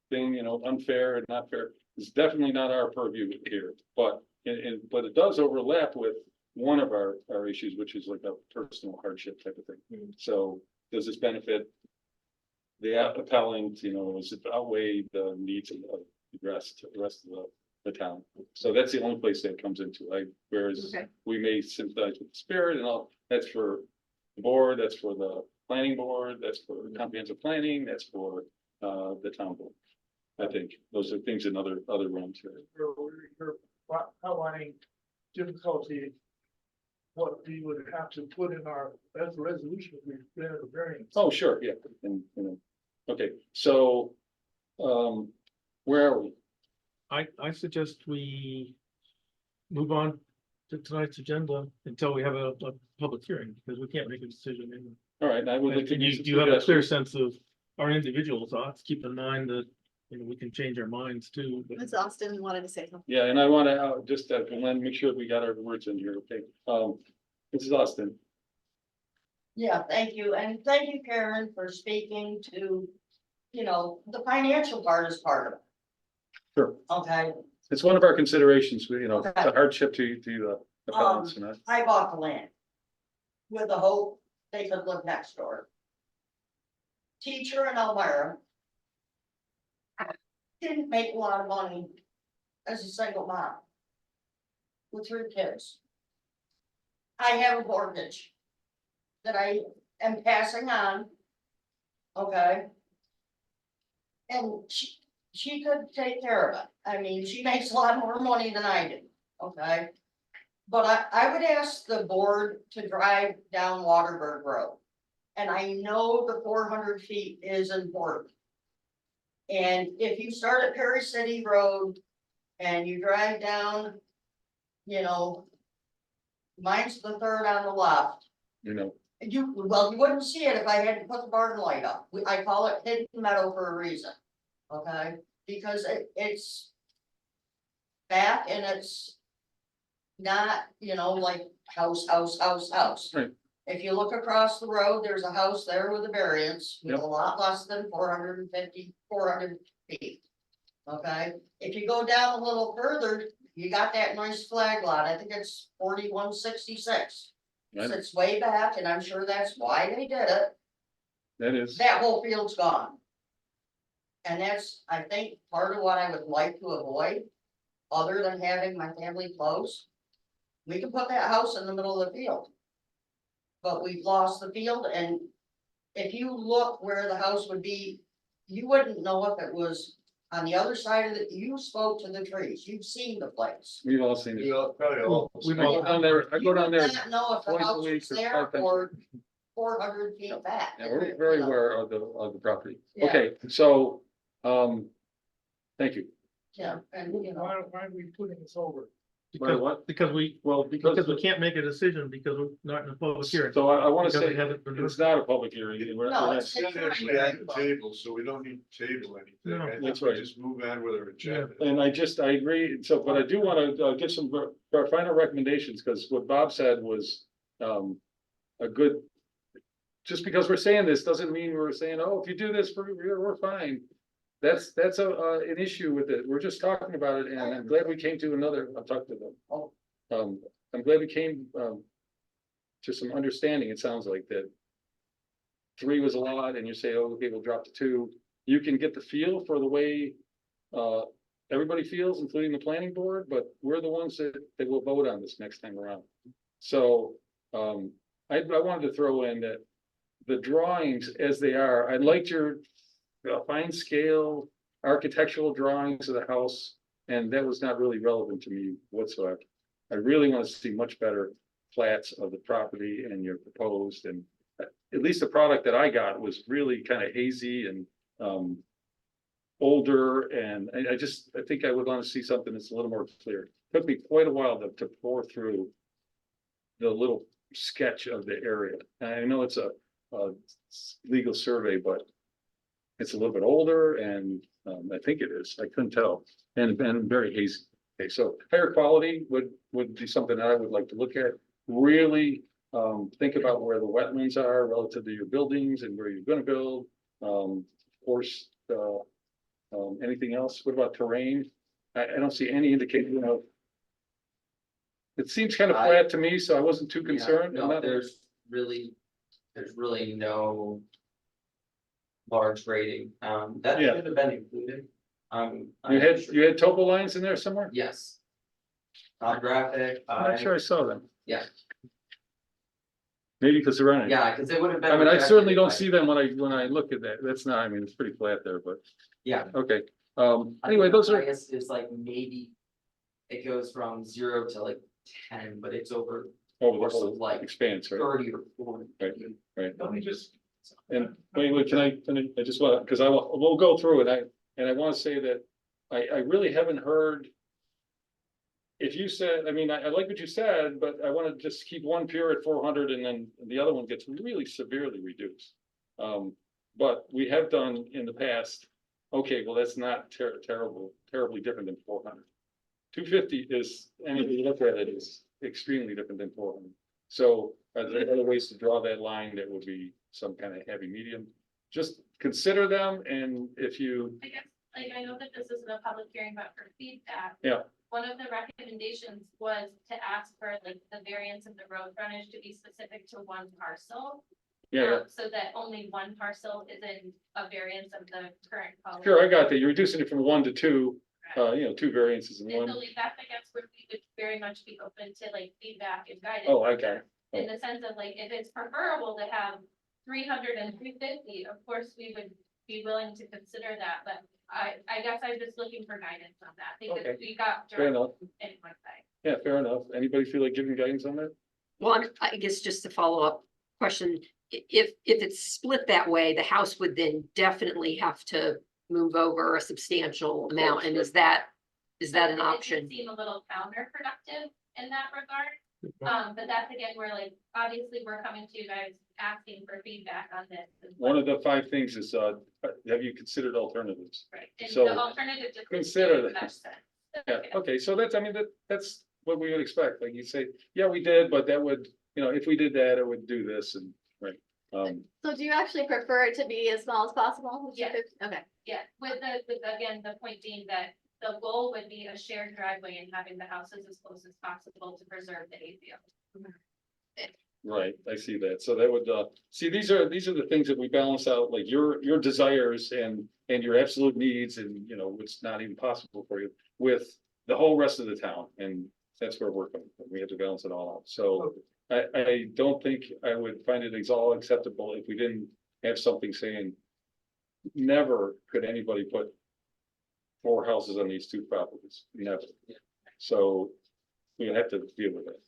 thing, unfair and not fair, is definitely not our purview here. But, but it does overlap with one of our issues, which is like a personal hardship type of thing. So does this benefit the appellant, does it outweigh the needs of the rest of the town? So that's the only place that comes into, whereas Okay. we may sympathize with the spirit and all, that's for the board, that's for the planning board, that's for comprehensive planning, that's for the town board. I think those are things in other realms here. You're outlining difficulty. What we would have to put in our, as a resolution, if we granted a variance. Oh, sure, yeah, and Okay, so, where are we? I suggest we move on to tonight's agenda until we have a public hearing, because we can't make a decision. All right, I would like to. And you have a clear sense of our individual thoughts. Keep in mind that, we can change our minds too. but- Ms. Austin wanted to say something. Yeah, and I want to, just, Glenn, make sure we got our words in here, okay? This is Austin. Yeah, thank you, and thank you, Karen, for speaking to, the financial part is part of it. Sure. Okay, It's one of our considerations, it's Okay. a hardship to the balance, I bought the land with the hope they could live next door. Teacher in Elmira didn't make a lot of money as a single mom with 3 kids. I have a mortgage that I am passing on. Okay. And she could take care of it. I mean, she makes a lot more money than I do, okay? But I would ask the board to drive down Waterberg Road. And I know the 400 feet is important. And if you start at Perry City Road and you drive down, mine's the third on the left. You wouldn't see it if I had to put the barn light up. I call it hidden meadow for a reason. Okay, because it's back and it's not, like house. Right. If you look across the road, there's a house there with a variance with Yep. a lot less than 400 feet. Okay, if you go down a little further, you got that nice flag lot. I think it's 4166. Right. Sits way back, and I'm sure that's why they did it. That is, That whole field's gone. And that's, I think, part of what I would like to avoid, other than having my family close. We can put that house in the middle of the field. But we've lost the field, and if you look where the house would be, you wouldn't know if it was on the other side of it. You spoke to the trees, you've seen the place. we've all seen it. We've I go all- down there, I You go down would there, not know if the twice a house week was or there 5 times. or 400 feet back. yeah, we're very aware of the property. Yeah. Okay, so, thank you. Yeah, and Why are we putting this over? Because, what? because we, Well, because we can't make a decision because we're not in a public hearing. So I want to Because say, we haven't been- it's not a public hearing. We're No, not- it's- Actually at the table, so we don't need to table anything. No, I think that's we right. Just move on with our agenda. And I agree, so, but I do want to give some our final recommendations, because what Bob said was a good. Just because we're saying this doesn't mean we're saying, oh, if you do this, we're fine. That's an issue with it. We're just talking about it, and I'm glad we came to another, I'll talk to them. I'm glad we came to some understanding. It sounds like that 3 was a lot, and you say, oh, okay, we'll drop to 2. You can get the feel for the way everybody feels, including the planning board, but we're the ones that will vote on this next time around. So I wanted to throw in that the drawings as they are, I liked your fine scale architectural drawings of the house, and that was not really relevant to me whatsoever. I really want to see much better plats of the property and your proposed, and at least the product that I got was really kind of hazy and older, and I think I would want to see something that's a little more clear. Took me quite a while to pour through the little sketch of the area. And I know it's a legal survey, but it's a little bit older, and I think it is. I couldn't tell, and very hazy. Okay, so higher quality would be something that I would like to look at. Really think about where the wetlands are relative to your buildings and where you're going to build. Of course, anything else? What about terrain? I don't see any indication of. It seems kind of flat to me, so I wasn't too concerned. I'm No, not- there's really no large grading, that Yeah. should have been included. You had topo lines in there somewhere? Yes. Graphic, I'm not sure I saw them. yeah, Maybe because they're on it. yeah, because it would have been. I mean, I certainly rejected don't by- see them when I look at that. That's not, I mean, it's pretty flat there, but, Yeah. okay. I Anyway, think those the are, highest is like maybe, it goes from 0 to like 10, but it's over over the course of whole like expanse, right? 30 or 40. Right. Let me just And wait, can I just want, because we'll go through it, and I want to say that I really haven't heard. If you said, I mean, I like what you said, but I want to just keep one pier at 400 and then the other one gets really severely reduced. But we have done in the past, okay, well, that's not terribly different than 400. 250 is, and if you look at it, is extremely different than 400. So are there other ways to draw that line that would be some kind of heavy medium? Just consider them, and if you, I guess, like, I know that this isn't a public hearing, but for feedback. Yeah. One of the recommendations was to ask for like the variance of the road frontage to be specific to one parcel. yeah, So that only one parcel is in a variance of the current color. sure, I got that. You're reducing it from 1 to 2, two variances in And one. so like that's, I guess, where we would very much be open to like feedback and guidance. Oh, okay. In the sense of like, if it's preferable to have 300 and 350, of course, we would be willing to consider that, but I guess I'm just looking for guidance on that, because Okay. we got. Fair enough. In one side. Yeah, fair enough. Anybody feel like giving guidance on that? Well, I guess just to follow up question, if it's split that way, the house would then definitely have to move over a substantial amount, and is that an It option? can seem a little counterproductive in that regard, but that's again, where like, obviously, we're coming to you guys asking for feedback on this. One of the 5 things is, have you considered alternatives? Right, and so the alternative just. consider makes that. much sense. Yeah, okay, so that's, I mean, that's what we would expect. Like you say, yeah, we did, but that would, if we did that, it would do this and, right. So do you actually prefer it to be as small as possible? Yeah. Okay. Yeah, with again, the point being that the goal would be a shared driveway and having the houses as close as possible to preserve the ADU. Right, I see that. So that would, see, these are the things that we balance out, like your desires and your absolute needs and, what's not even possible for you with the whole rest of the town. And that's where we're coming from. We have to balance it all out. So I don't think I would find it all acceptable if we didn't have something saying never could anybody put 4 houses on these 2 properties, never. So we have to deal with it.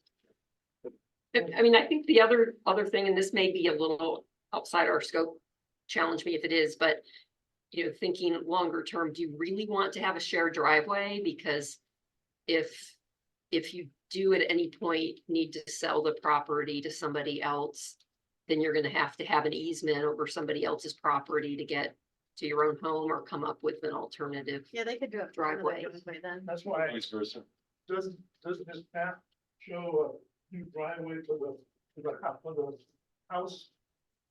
I mean, I think the other thing, and this may be a little outside our scope, challenge me if it is, but thinking longer term, do you really want to have a shared driveway? Because if you do at any point need to sell the property to somebody else, then you're going to have an easement over somebody else's property to get to your own home or come up with an alternative. Yeah, they could do it. Driveway. Then. That's why, Vice versa. doesn't this map show a new driveway to the house?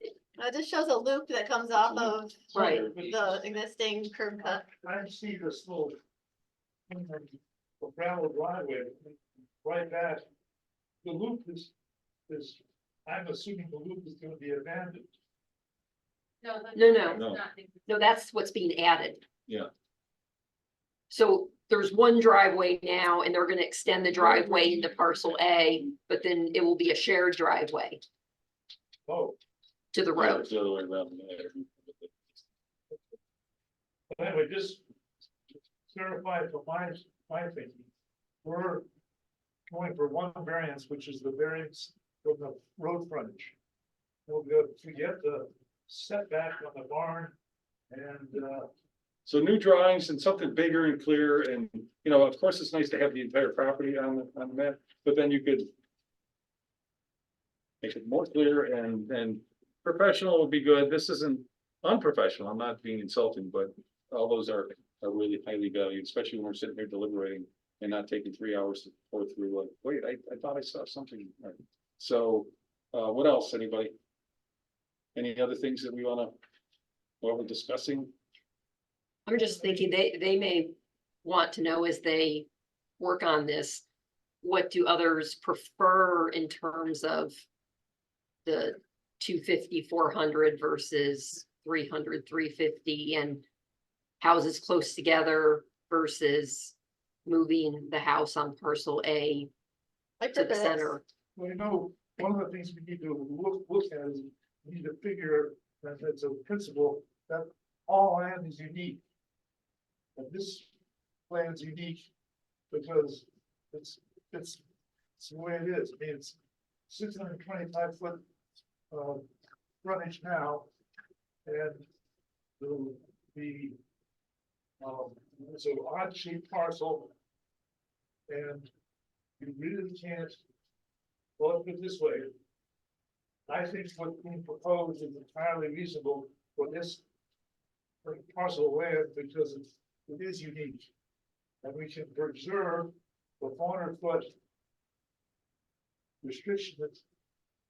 It just shows a loop that comes off of Right. the existing curb cut. I see this little gravel driveway, right back. The loop is, I'm assuming the loop is gonna be abandoned. No. No. Not. No, that's what's being added. Yeah. So there's one driveway now and they're going to extend the driveway into parcel A, but then it will be a shared driveway Oh, to the road. The other way around. but anyway, just clarify for my thinking. We're going for one variance, which is the variance from the road frontage. We'll go to get the setback on the barn and, So new drawings and something bigger and clearer and, of course, it's nice to have the entire property on the map, but then you could make it more clear and professional would be good. This isn't unprofessional. I'm not being insulting, but all those are really highly valued, especially when we're sitting here deliberating and not taking 3 hours to pour through like, wait, I thought I saw something. Right. So, what else, anybody? Any other things that we while we're discussing? I'm just thinking they may want to know as they work on this, what do others prefer in terms of the 250, 400 versus 300, 350 and houses close together versus moving the house on parcel A I to prefer the this. center. well, one of the things we need to look at is we need to figure that it's a principle that all land is unique. And this land's unique because it's the way it is. I mean, it's 625 foot frontage now, And the, it's an odd shaped parcel. And you really can't, well, put it this way. I think what's being proposed is entirely reasonable for this parcel of land because it is unique. And we can preserve the 400-foot restriction that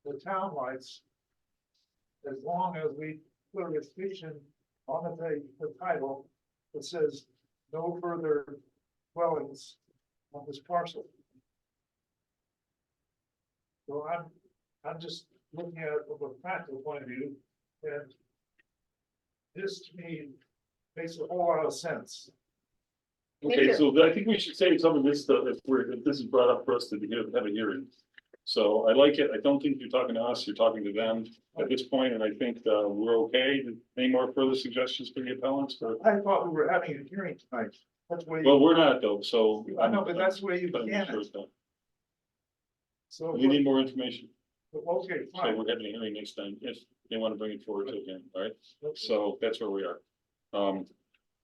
the town likes as long as we put a restriction on the title that says no further dwellings on this parcel. So I'm just looking at it from a practical point of view, and this to me makes a whole lot of sense. Okay, so I think we should save some of this stuff if this is brought up for us to have a hearing. So I like it. I don't think you're talking to us, you're talking to them at this point, and I think we're okay. Any more further suggestions for the appellants? I thought we were having a hearing tonight. That's where Well, we're not though, so. I know, but that's where you I'm can. sure it's done. So, We need more information, okay, so fine. we're having a hearing next time if they want to bring it forward to again, all right? So that's where we are.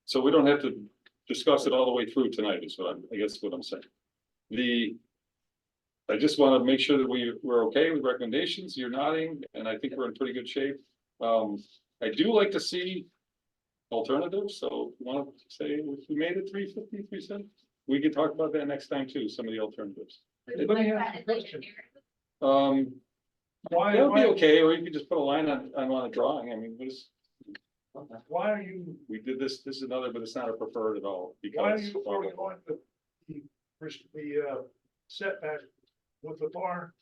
So we don't have to discuss it all the way through tonight, is what I guess what I'm saying. I just want to make sure that we're okay with recommendations. You're nodding, and I think we're in pretty good shape. I do like to see alternatives, so if you want to say if we made it 350, 370, we can talk about that next time too, some of the alternatives. Let me ask you a question. That would be okay, or you could just put a line on a drawing. I mean, Why are you, we did this is another, but it's not a preferred at all. why are Because you going to the setback with the barn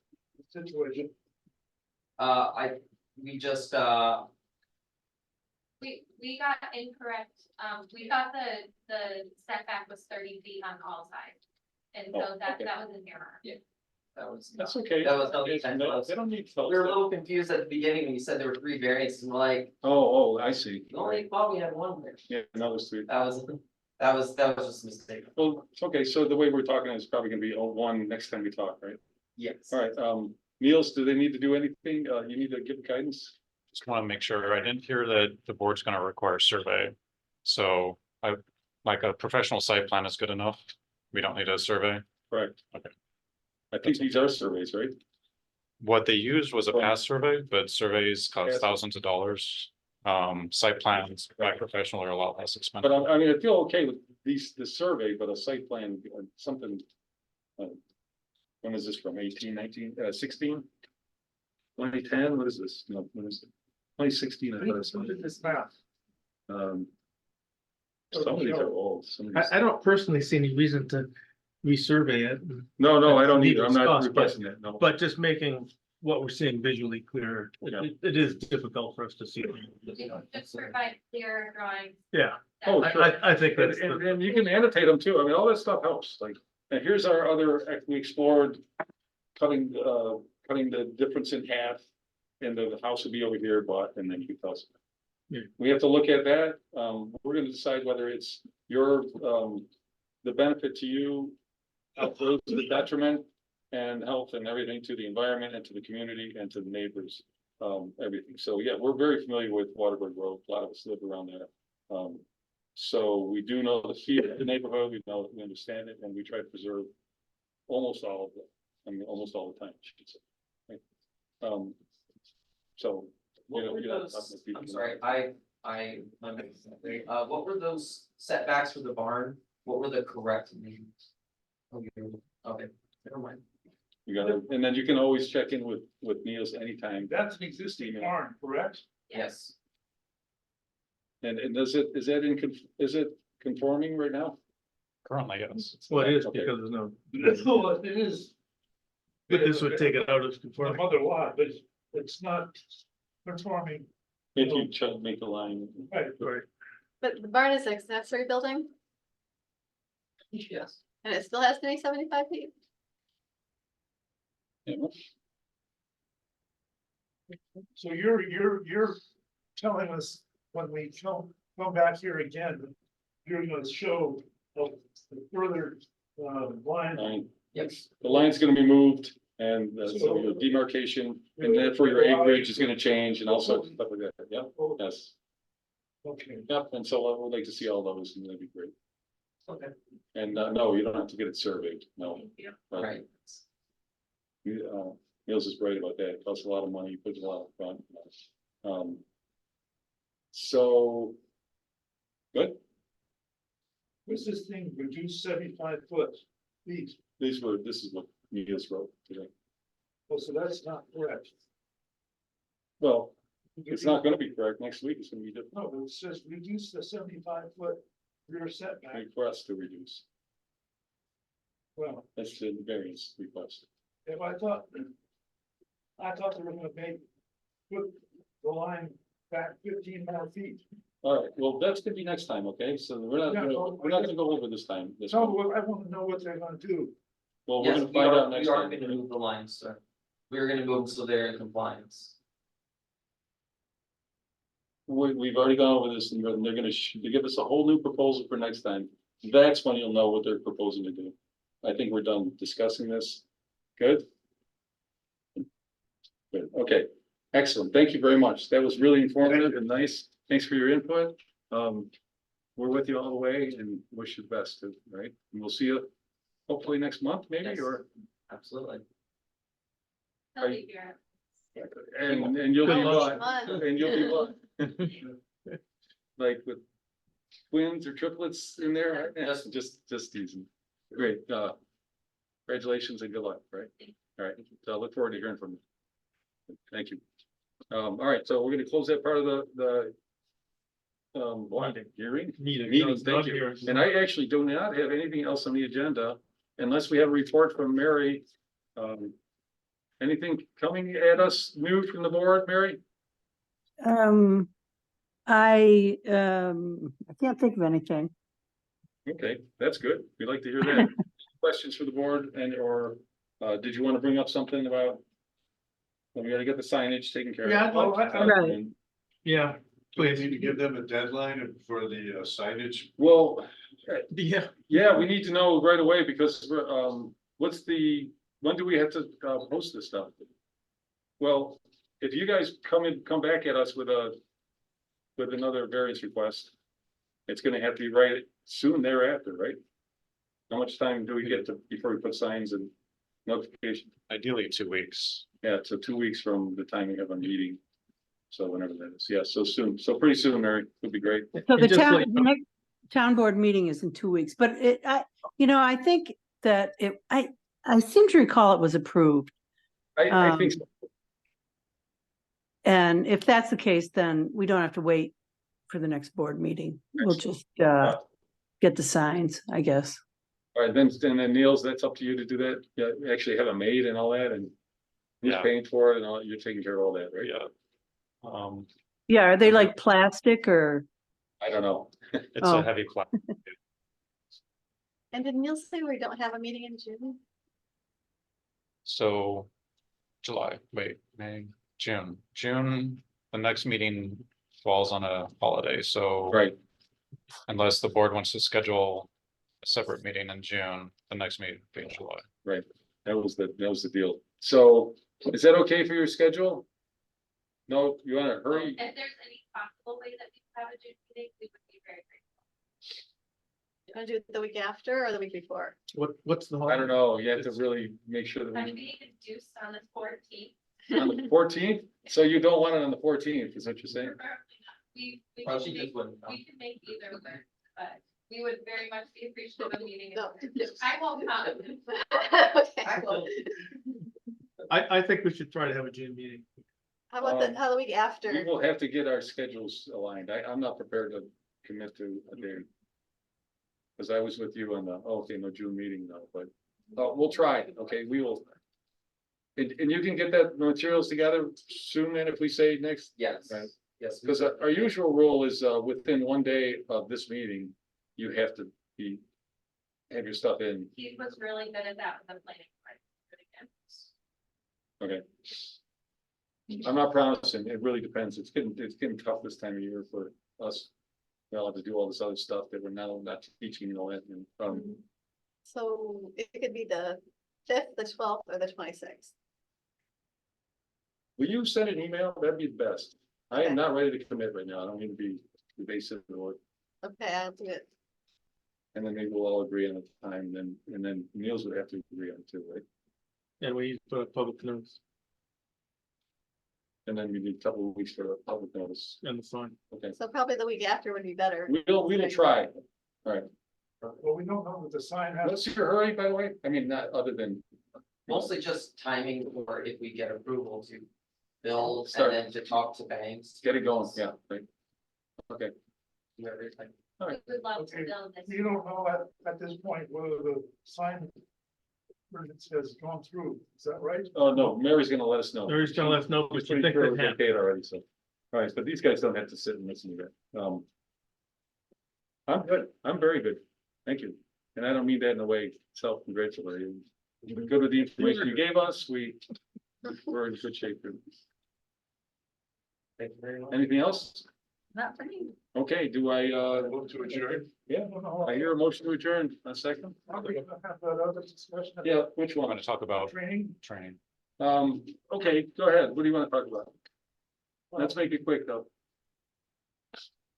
situation? We just, We got incorrect, we thought the setback was 30 feet on all sides. And so Oh, okay. that was an error. That's okay. That was no They intent for us. don't need to tell We were a us. little confused at the beginning when you said there were 3 variants, and like, Oh, I see. we only thought we had 1 there. Yeah, no, it's three. That was just a mistake. Well, it's okay. So the way we're talking is probably gonna be 01 next time we talk, right? Yes. All right, Niels, do they need to do anything? You need to give guidance? Just want to make sure, I didn't hear that the board's gonna require a survey. So like a professional site plan is good enough. We don't need a survey. Correct. Okay. I think these are surveys, right? What they used was a past survey, but surveys cost thousands of dollars. Site plans by professional are a lot less expensive. But I mean, I feel okay with the survey, but a site plan, something. When is this from? 18, 19, 16? 2010, what is this? No, what is it? 2016. I thought I saw it. This map. Some of these are old. Some of these- I don't personally see any reason to resurvey it, No, I don't Need either. I'm not discuss, but- requesting that, no. but just making what we're seeing visually clear. Yeah. It is difficult for us to see. Just provide clear drawings. Yeah, Oh, sure. I think that's. And you can annotate them too. I mean, all that stuff helps. Like, and here's our other, we explored cutting the difference in half. And the house would be over here, but, and then you can tell us. Yeah. We have to look at that. We're gonna decide whether it's your, the benefit to you. Outweighs the detriment and health and everything to the environment and to the community and to the neighbors. Everything. So yeah, we're very familiar with Waterbury Road. A lot of us live around there. So we do know the feel of the neighborhood. We know, we understand it, and we try to preserve almost all of it. I mean, almost all the time, I should say. Right? So. What were those, I'm sorry, what were those setbacks for the barn? What were the correct names? Okay, never mind. You got it, and then you can always check in with Niels anytime. That's an existing barn, correct? Yes. And is it conforming right now? Currently, yes. Well, it is Okay. because there's no, Well, it is. but this would take it out of A conformity. mother lot, but it's not conforming. If you make the line. Right. Right. But the barn is an accessory building Yes. and it still has to be 75 feet. Yeah. So you're telling us when we come back here again, you're gonna show the further line. Yes. The line's gonna be moved and so your demarcation and then for your acreage is gonna change and also stuff like that, yeah, yes. Okay. Yep, and so I would like to see all those, and that'd be great. Okay. And, no, you don't have to get it surveyed, no. But Right. Niels is right about that, it costs a lot of money, puts a lot of fun. So. Good, What's this thing, reduce 75 foot feet? this is what Niels wrote today. Oh, so that's not correct. Well, it's not gonna be correct, next week it's gonna be different, No, but it says reduce the 75 foot rear setback. request to reduce, Well, that's the variance request. if I thought they were gonna put the line back 15 more feet. All right, well, that's gonna be next time, okay, so we're not gonna go over this time, this No, one. I want to know what they're gonna do. Well, we're Yes, gonna we find are, out next we are time. gonna move the lines, sir. We're gonna move so they're in compliance. We've already gone over this, and they're gonna give us a whole new proposal for next time. That's when you'll know what they're proposing to do. I think we're done discussing this. Good? Good, okay, excellent, thank you very much. That was really informative and nice. Thanks for your input. We're with you all the way and wish you the best, right? And we'll see you hopefully next month, maybe, Yes. or, Absolutely. He'll be here. and you'll be Good luck. what? And you'll be what? Like with twins or triplets in there? Just teasing. Great, congratulations and good luck, right? All right, so I look forward to hearing from you. Thank you. All right, so we're gonna close that part of the hearing? Meeting, thank you. And I actually do not have anything else on the agenda unless we have a report from Mary. Anything coming at us new from the board, Mary? I can't think of anything. Okay, that's good. We'd like to hear that. Questions for the board and or did you want to bring up something about? Well, we gotta get the signage taken care of. Yeah, I'd like to- Right. Yeah, please. to give them a deadline for the signage. Well, Yeah, yeah, we need to know right away because we're, when do we have to post this stuff? Well, if you guys come back at us with another variance request, it's gonna have to be right soon thereafter, right? How much time do we get before we put signs and notification? Ideally 2 weeks. Yeah, so 2 weeks from the time we have a meeting. So whenever that is, yeah, so soon, so pretty soon, Mary, would be great. So the And just town, like- the next town board meeting is in 2 weeks, but I think that I seem to recall it was approved. I think, so. And if that's the case, then we don't have to wait for the next board meeting. We'll just get the signs, I guess. All right, then Niels, that's up to you to do that, yeah, actually have it made and all that, and who's Yeah. paying for it and all, you're taking care of all that, right? Yeah. Yeah, are they like plastic or? I don't know. It's Oh. a heavy plastic. And did Neil say we don't have a meeting in June? So July, wait, May, June, the next meeting falls on a holiday, so. Right, Unless the board wants to schedule a separate meeting in June, the next meeting will be in July. right, that was the deal. So, is that okay for your schedule? No, you wanna hurry? If there's any possible way that we could have a June meeting, we would be very grateful. You wanna do it the week after or the week before? what's the? I don't know, you have to really make sure I that mean, we could do some on the 14th. on the 14th, so you don't want it on the 14th, is what you're saying? Preferably not. We Oh, can she make, just wouldn't come. we can make either work, but we would very much be appreciative of meeting. No. I won't come. Okay. I will. I think we should try to have a June meeting. How about how the week We after? will have to get our schedules aligned. I'm not prepared to commit to a date. Cause I was with you on no June meeting though, but, we'll try, okay, we will. And you can get that materials together soon then if we say next, Yes, Right. yes. we because will. our usual rule is, within 1 day of this meeting, you have to have your stuff in, He was really good at that with the planning. part. Good again. okay? I'm not promising, it really depends. It's getting tough this time of year for us. We'll have to do all this other stuff that we're now not teaching and all that, and, So it could be the 5th, the 12th, or the 26th. will you send an email? That'd be the best. I am Okay. not ready to commit right now. I don't mean to be the base of the board. Okay, I'll do it. And then maybe we'll all agree on the time, and then Niels would have to agree on it too, right? And we put a public notice And then we need a couple of weeks for a public notice. and the sign. Okay, So probably the week after would be better. we'll try. All right. Well, we don't know what the sign has. What's your hurry, by the way? I mean, not other than. Mostly just timing, or if we get approval to build Start. and then to talk to banks. Get it going, yeah, right. Okay, Do everything. We would love to Okay. build this. You don't know at this point whether the sign ordinance has gone through, is that right? oh, no, Mary's gonna let us know. Mary's gonna let us know, but She's you pretty think sure that it's happened. okay already, so. All right, but these guys don't have to sit and listen to that. I'm good, I'm very good, thank you. And I don't mean that in a way self-congratulatory. We're good with the information you gave us, we're in good shape. Thank you very much. Anything else? Not for me. Okay, do I, Move to adjourn. yeah, I hear a motion to adjourn, a second? Are we gonna have that other discussion? about Yeah, which I'm one? gonna talk about Training? training. Okay, go ahead, what do you wanna talk about? Let's make it quick though.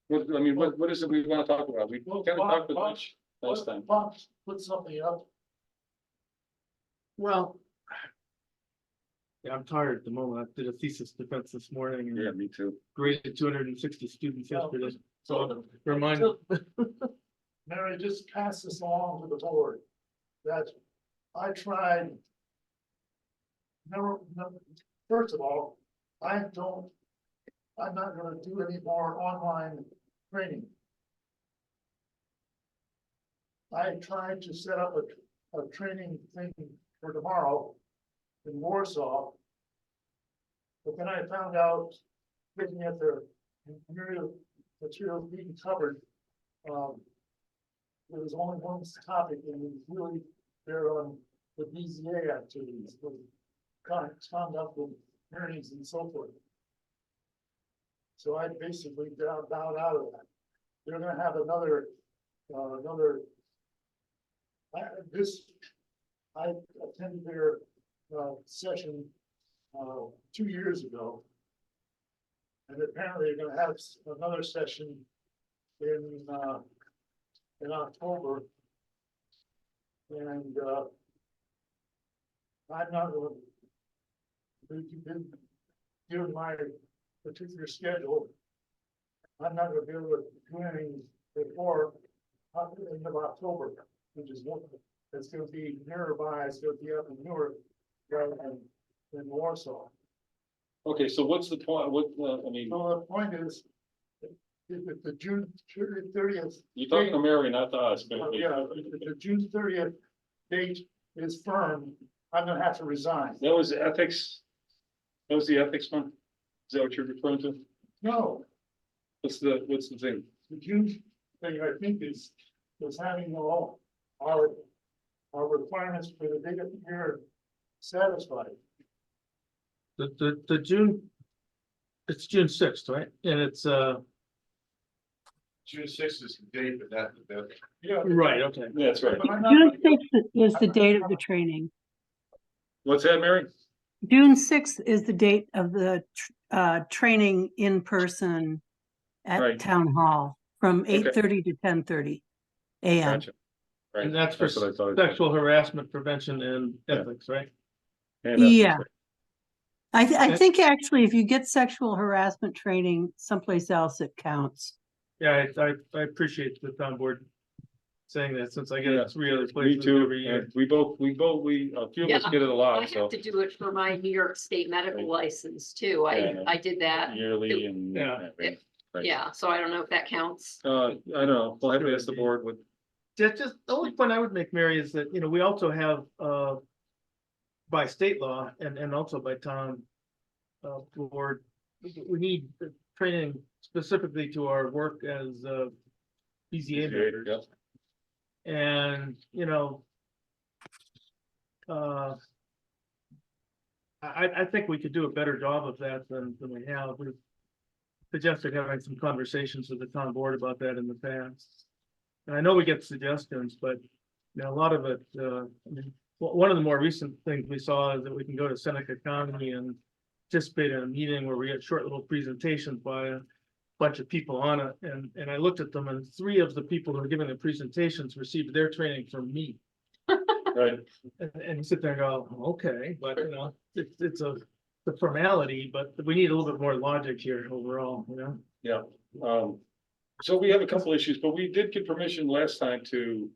What is it we wanna talk about? We Well, kinda talked Bob- about this last time. Bob put something up. Well. Yeah, I'm tired at the moment. I did a thesis defense this morning Yeah, and me too. graded 260 students yesterday. So So- remind, Mary, just pass this along to the board, that I tried. First of all, I'm not gonna do any more online training. I tried to set up a training thing for tomorrow in Warsaw. But then I found out, looking at the materials being covered, there was only one topic, and it was really there on the BZA activities, with conduct with earnings and so forth. So I basically bowed out of that. They're gonna have another. I attended their session 2 years ago. And apparently they're gonna have another session in October. And I'm not gonna. Given my particular schedule, I'm not gonna be able to do anything before the end of October, which is one, it's gonna be nearby, it's gonna be up in Newark, rather than in Warsaw. Okay, so what's the point, I mean, So the point is, if the June 30th. you're talking to Mary, not to us, but. Yeah, if the June 30th date is firm, I'm gonna have to resign. That was ethics. That was the ethics one? Is that what you're referring to? No, What's the thing? the June thing, I think, is having all our requirements for the big year satisfied. the June. It's June 6th, right? And it's June 6th is the date, but not the. Yeah. right, okay. That's right. But I'm not June gonna- sixth is the date of the training. What's that, Mary? June sixth is the date of the training in person Right. at Town Hall from Okay. 8:30 to 10:30 a.m. Gotcha. Right. And that's for what I thought. sexual harassment prevention and Yeah. ethics, right? And Yeah. ethics, I Okay. think actually, if you get sexual harassment training someplace else, it counts. Yeah, I appreciate the town board saying that, since I get Yeah. it 3 other Me places too, every year. and a few of us Yeah, get it a I lot, so have to do it for my New York State medical Right. license too. Yeah. I did that. yearly and. Yeah. Right. Yeah, so I don't know if that counts. I don't know, we'll have to ask the board with, Just the only point I would make, Mary, is that, we also have, by state law and also by town board, we need training specifically to our work as BZA members. yeah, And, I think we could do a better job of that than we have. We've suggested having some conversations with the town board about that in the past. And I know we get suggestions, but, a lot of it, one of the more recent things we saw is that we can go to Seneca County and participate in a meeting where we get short little presentations by bunch of people on it, and I looked at them, and three of the people who are giving the presentations received their training from me. Right, And you sit there and go, okay, but you know, it's the formality, but we need a little bit more logic here overall, you know? yeah. So we have a couple issues, but we did get permission last time to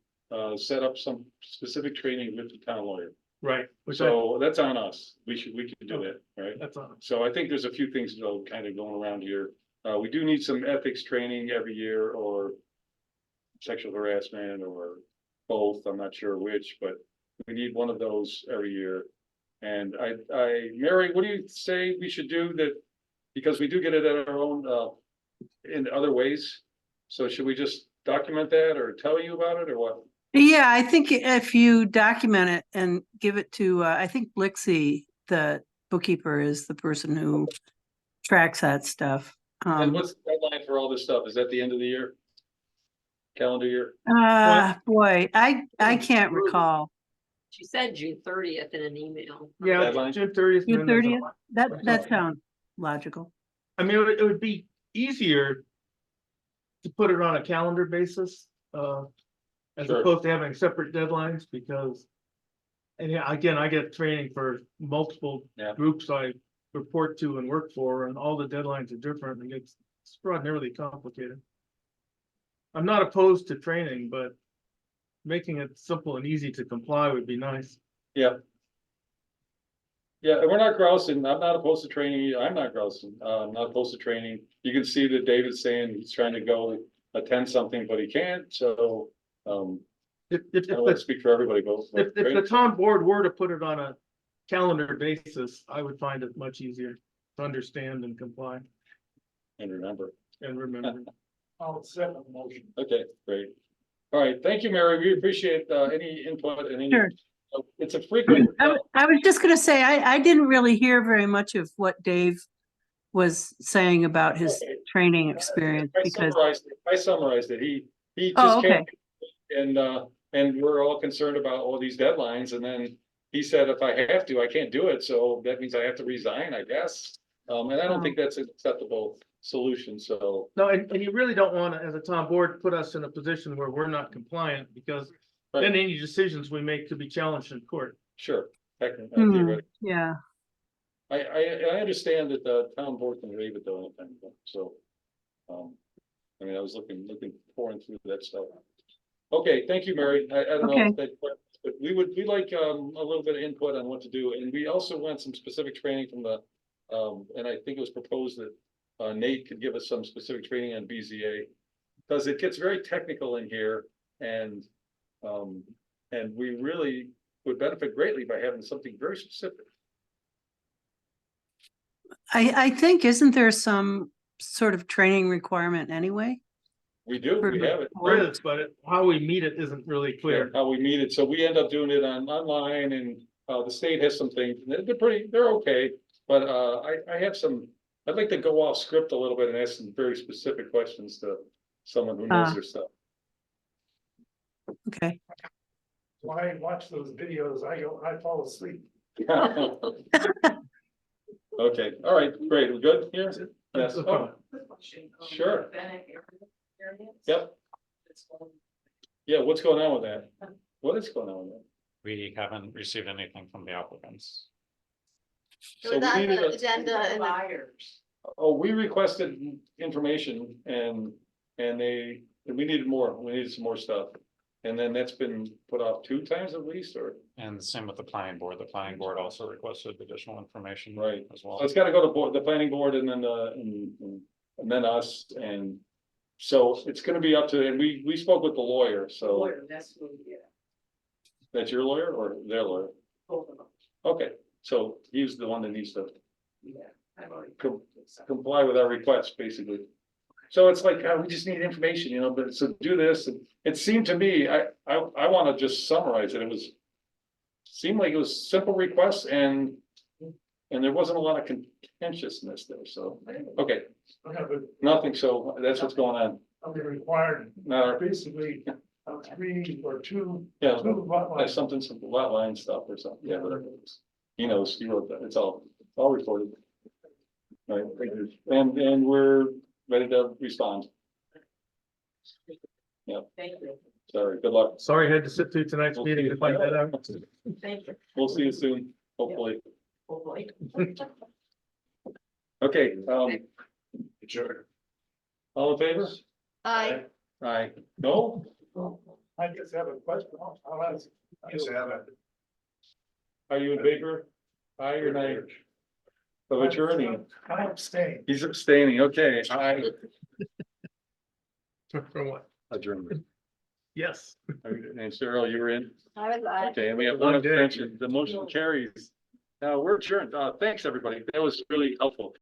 set up some specific training with the town lawyer. Right. So that's on us. We can do it, right? That's on. So I think there's a few things though kind of going around here. We do need some ethics training every year, or sexual harassment, or both. I'm not sure which, but we need one of those every year. And Mary, what do you say we should do that? Because we do get it at our own, in other ways. So should we just document that or tell you about it or what? Yeah, I think if you document it and give it to, I think Blixie, the bookkeeper, is the person who tracks that stuff. And what's the deadline for all this stuff? Is that the end of the year? Calendar year? Boy, I can't recall. She said June 30th in an email. Yeah, Deadline? June 30th. June 30th? That sounds logical. I mean, it would be easier to put it on a calendar basis, as Sure. opposed to having separate deadlines, because. And yeah, again, I get training for multiple Yeah. groups I report to and work for, and all the deadlines are different, and it's extraordinarily complicated. I'm not opposed to training, but making it simple and easy to comply would be nice. Yeah. Yeah, and we're not grousing. I'm not opposed to training. Either. I'm not grousing. I'm not opposed to training. You can see that David's saying he's trying to go attend something, but he can't. So, If I don't want to speak for everybody, but if the town board were to put it on a calendar basis, I would find it much easier to understand and comply and remember. and remember. I'll second the motion. Okay, great. All right, thank you, Mary. We appreciate any input and any. Sure. It's a frequent. I was just gonna say, I didn't really hear very much of what Dave was saying about his training experience because. I summarized it. He Oh, just okay. can't. And we're all concerned about all these deadlines. And then he said, if I have to, I can't do it. So that means I have to resign, I guess. And I don't Oh. think that's an acceptable solution. So, No, and you really don't want to, as a town board, put us in a position where we're not compliant, because then right, any decisions we make could be challenged in court. sure. Technically, Hmm, theoretically. yeah, I understand that the town board can waive it though, anytime, so. I mean, I was looking, pouring through that stuff. Okay, thank you, Mary. I don't know Okay. if that, but we'd like, a little bit of input on what to do, and we also want some specific training from the, and I think it was proposed that, Nate could give us some specific training on BZA. Because it gets very technical in here, and we really would benefit greatly by having something very specific. I think, isn't there some sort of training requirement anyway? We do, we have it. There is, but how we meet it isn't really clear. How we meet it, so we end up doing it online, and the state has some things, and they're okay. But I have some, I'd like to go off script a little bit and ask some very specific questions to someone who knows their stuff. Okay. When I watch those videos, I fall asleep. Okay, all right, great, we're good here? Yes, oh, sure. Yep. Yeah, what's going on with that? What is going on with that? We haven't received anything from the applicants. It So was on we needed the a- agenda and Oh, we requested information and we needed more, we needed some more stuff. And then that's been put off 2 times at least, or, And same with the planning board. The planning board also requested additional information. Right. As well. so it's gotta go to the planning board and then, and then us, and so it's gonna be up to, and we spoke with the lawyer, so. That's your lawyer or their lawyer? Okay, so he's the one that needs to comply with our request, basically. So it's like, we just need information, you know, but so do this, and it seemed to me, I wanna just summarize it, seemed like it was simple requests and there wasn't a lot of contentiousness there, so, okay, nothing, so that's what's going on. I'll be required, Now, basically, 3 or 2. yeah, lot like lines. something, some lot line stuff or something, yeah, whatever it is. He knows, he wrote that, it's all recorded. Right, and we're ready to respond. Thank you. Sorry, good luck. Sorry I had to sit through tonight's meeting to find that out. Thank you. We'll see you soon, hopefully. Hopefully. Okay, Sure. all in favor? I, Aye. No? I just have a question. I'll ask. Are you in favor? Aye or nay? Of adjourning? I abstain. He's abstaining, okay, aye. For what? Adjournment. Yes. And Cheryl, you were in? I was, I. Okay, and we have one abstention. The motion carries. Now, we're adjourned. Thanks, everybody. That was really helpful.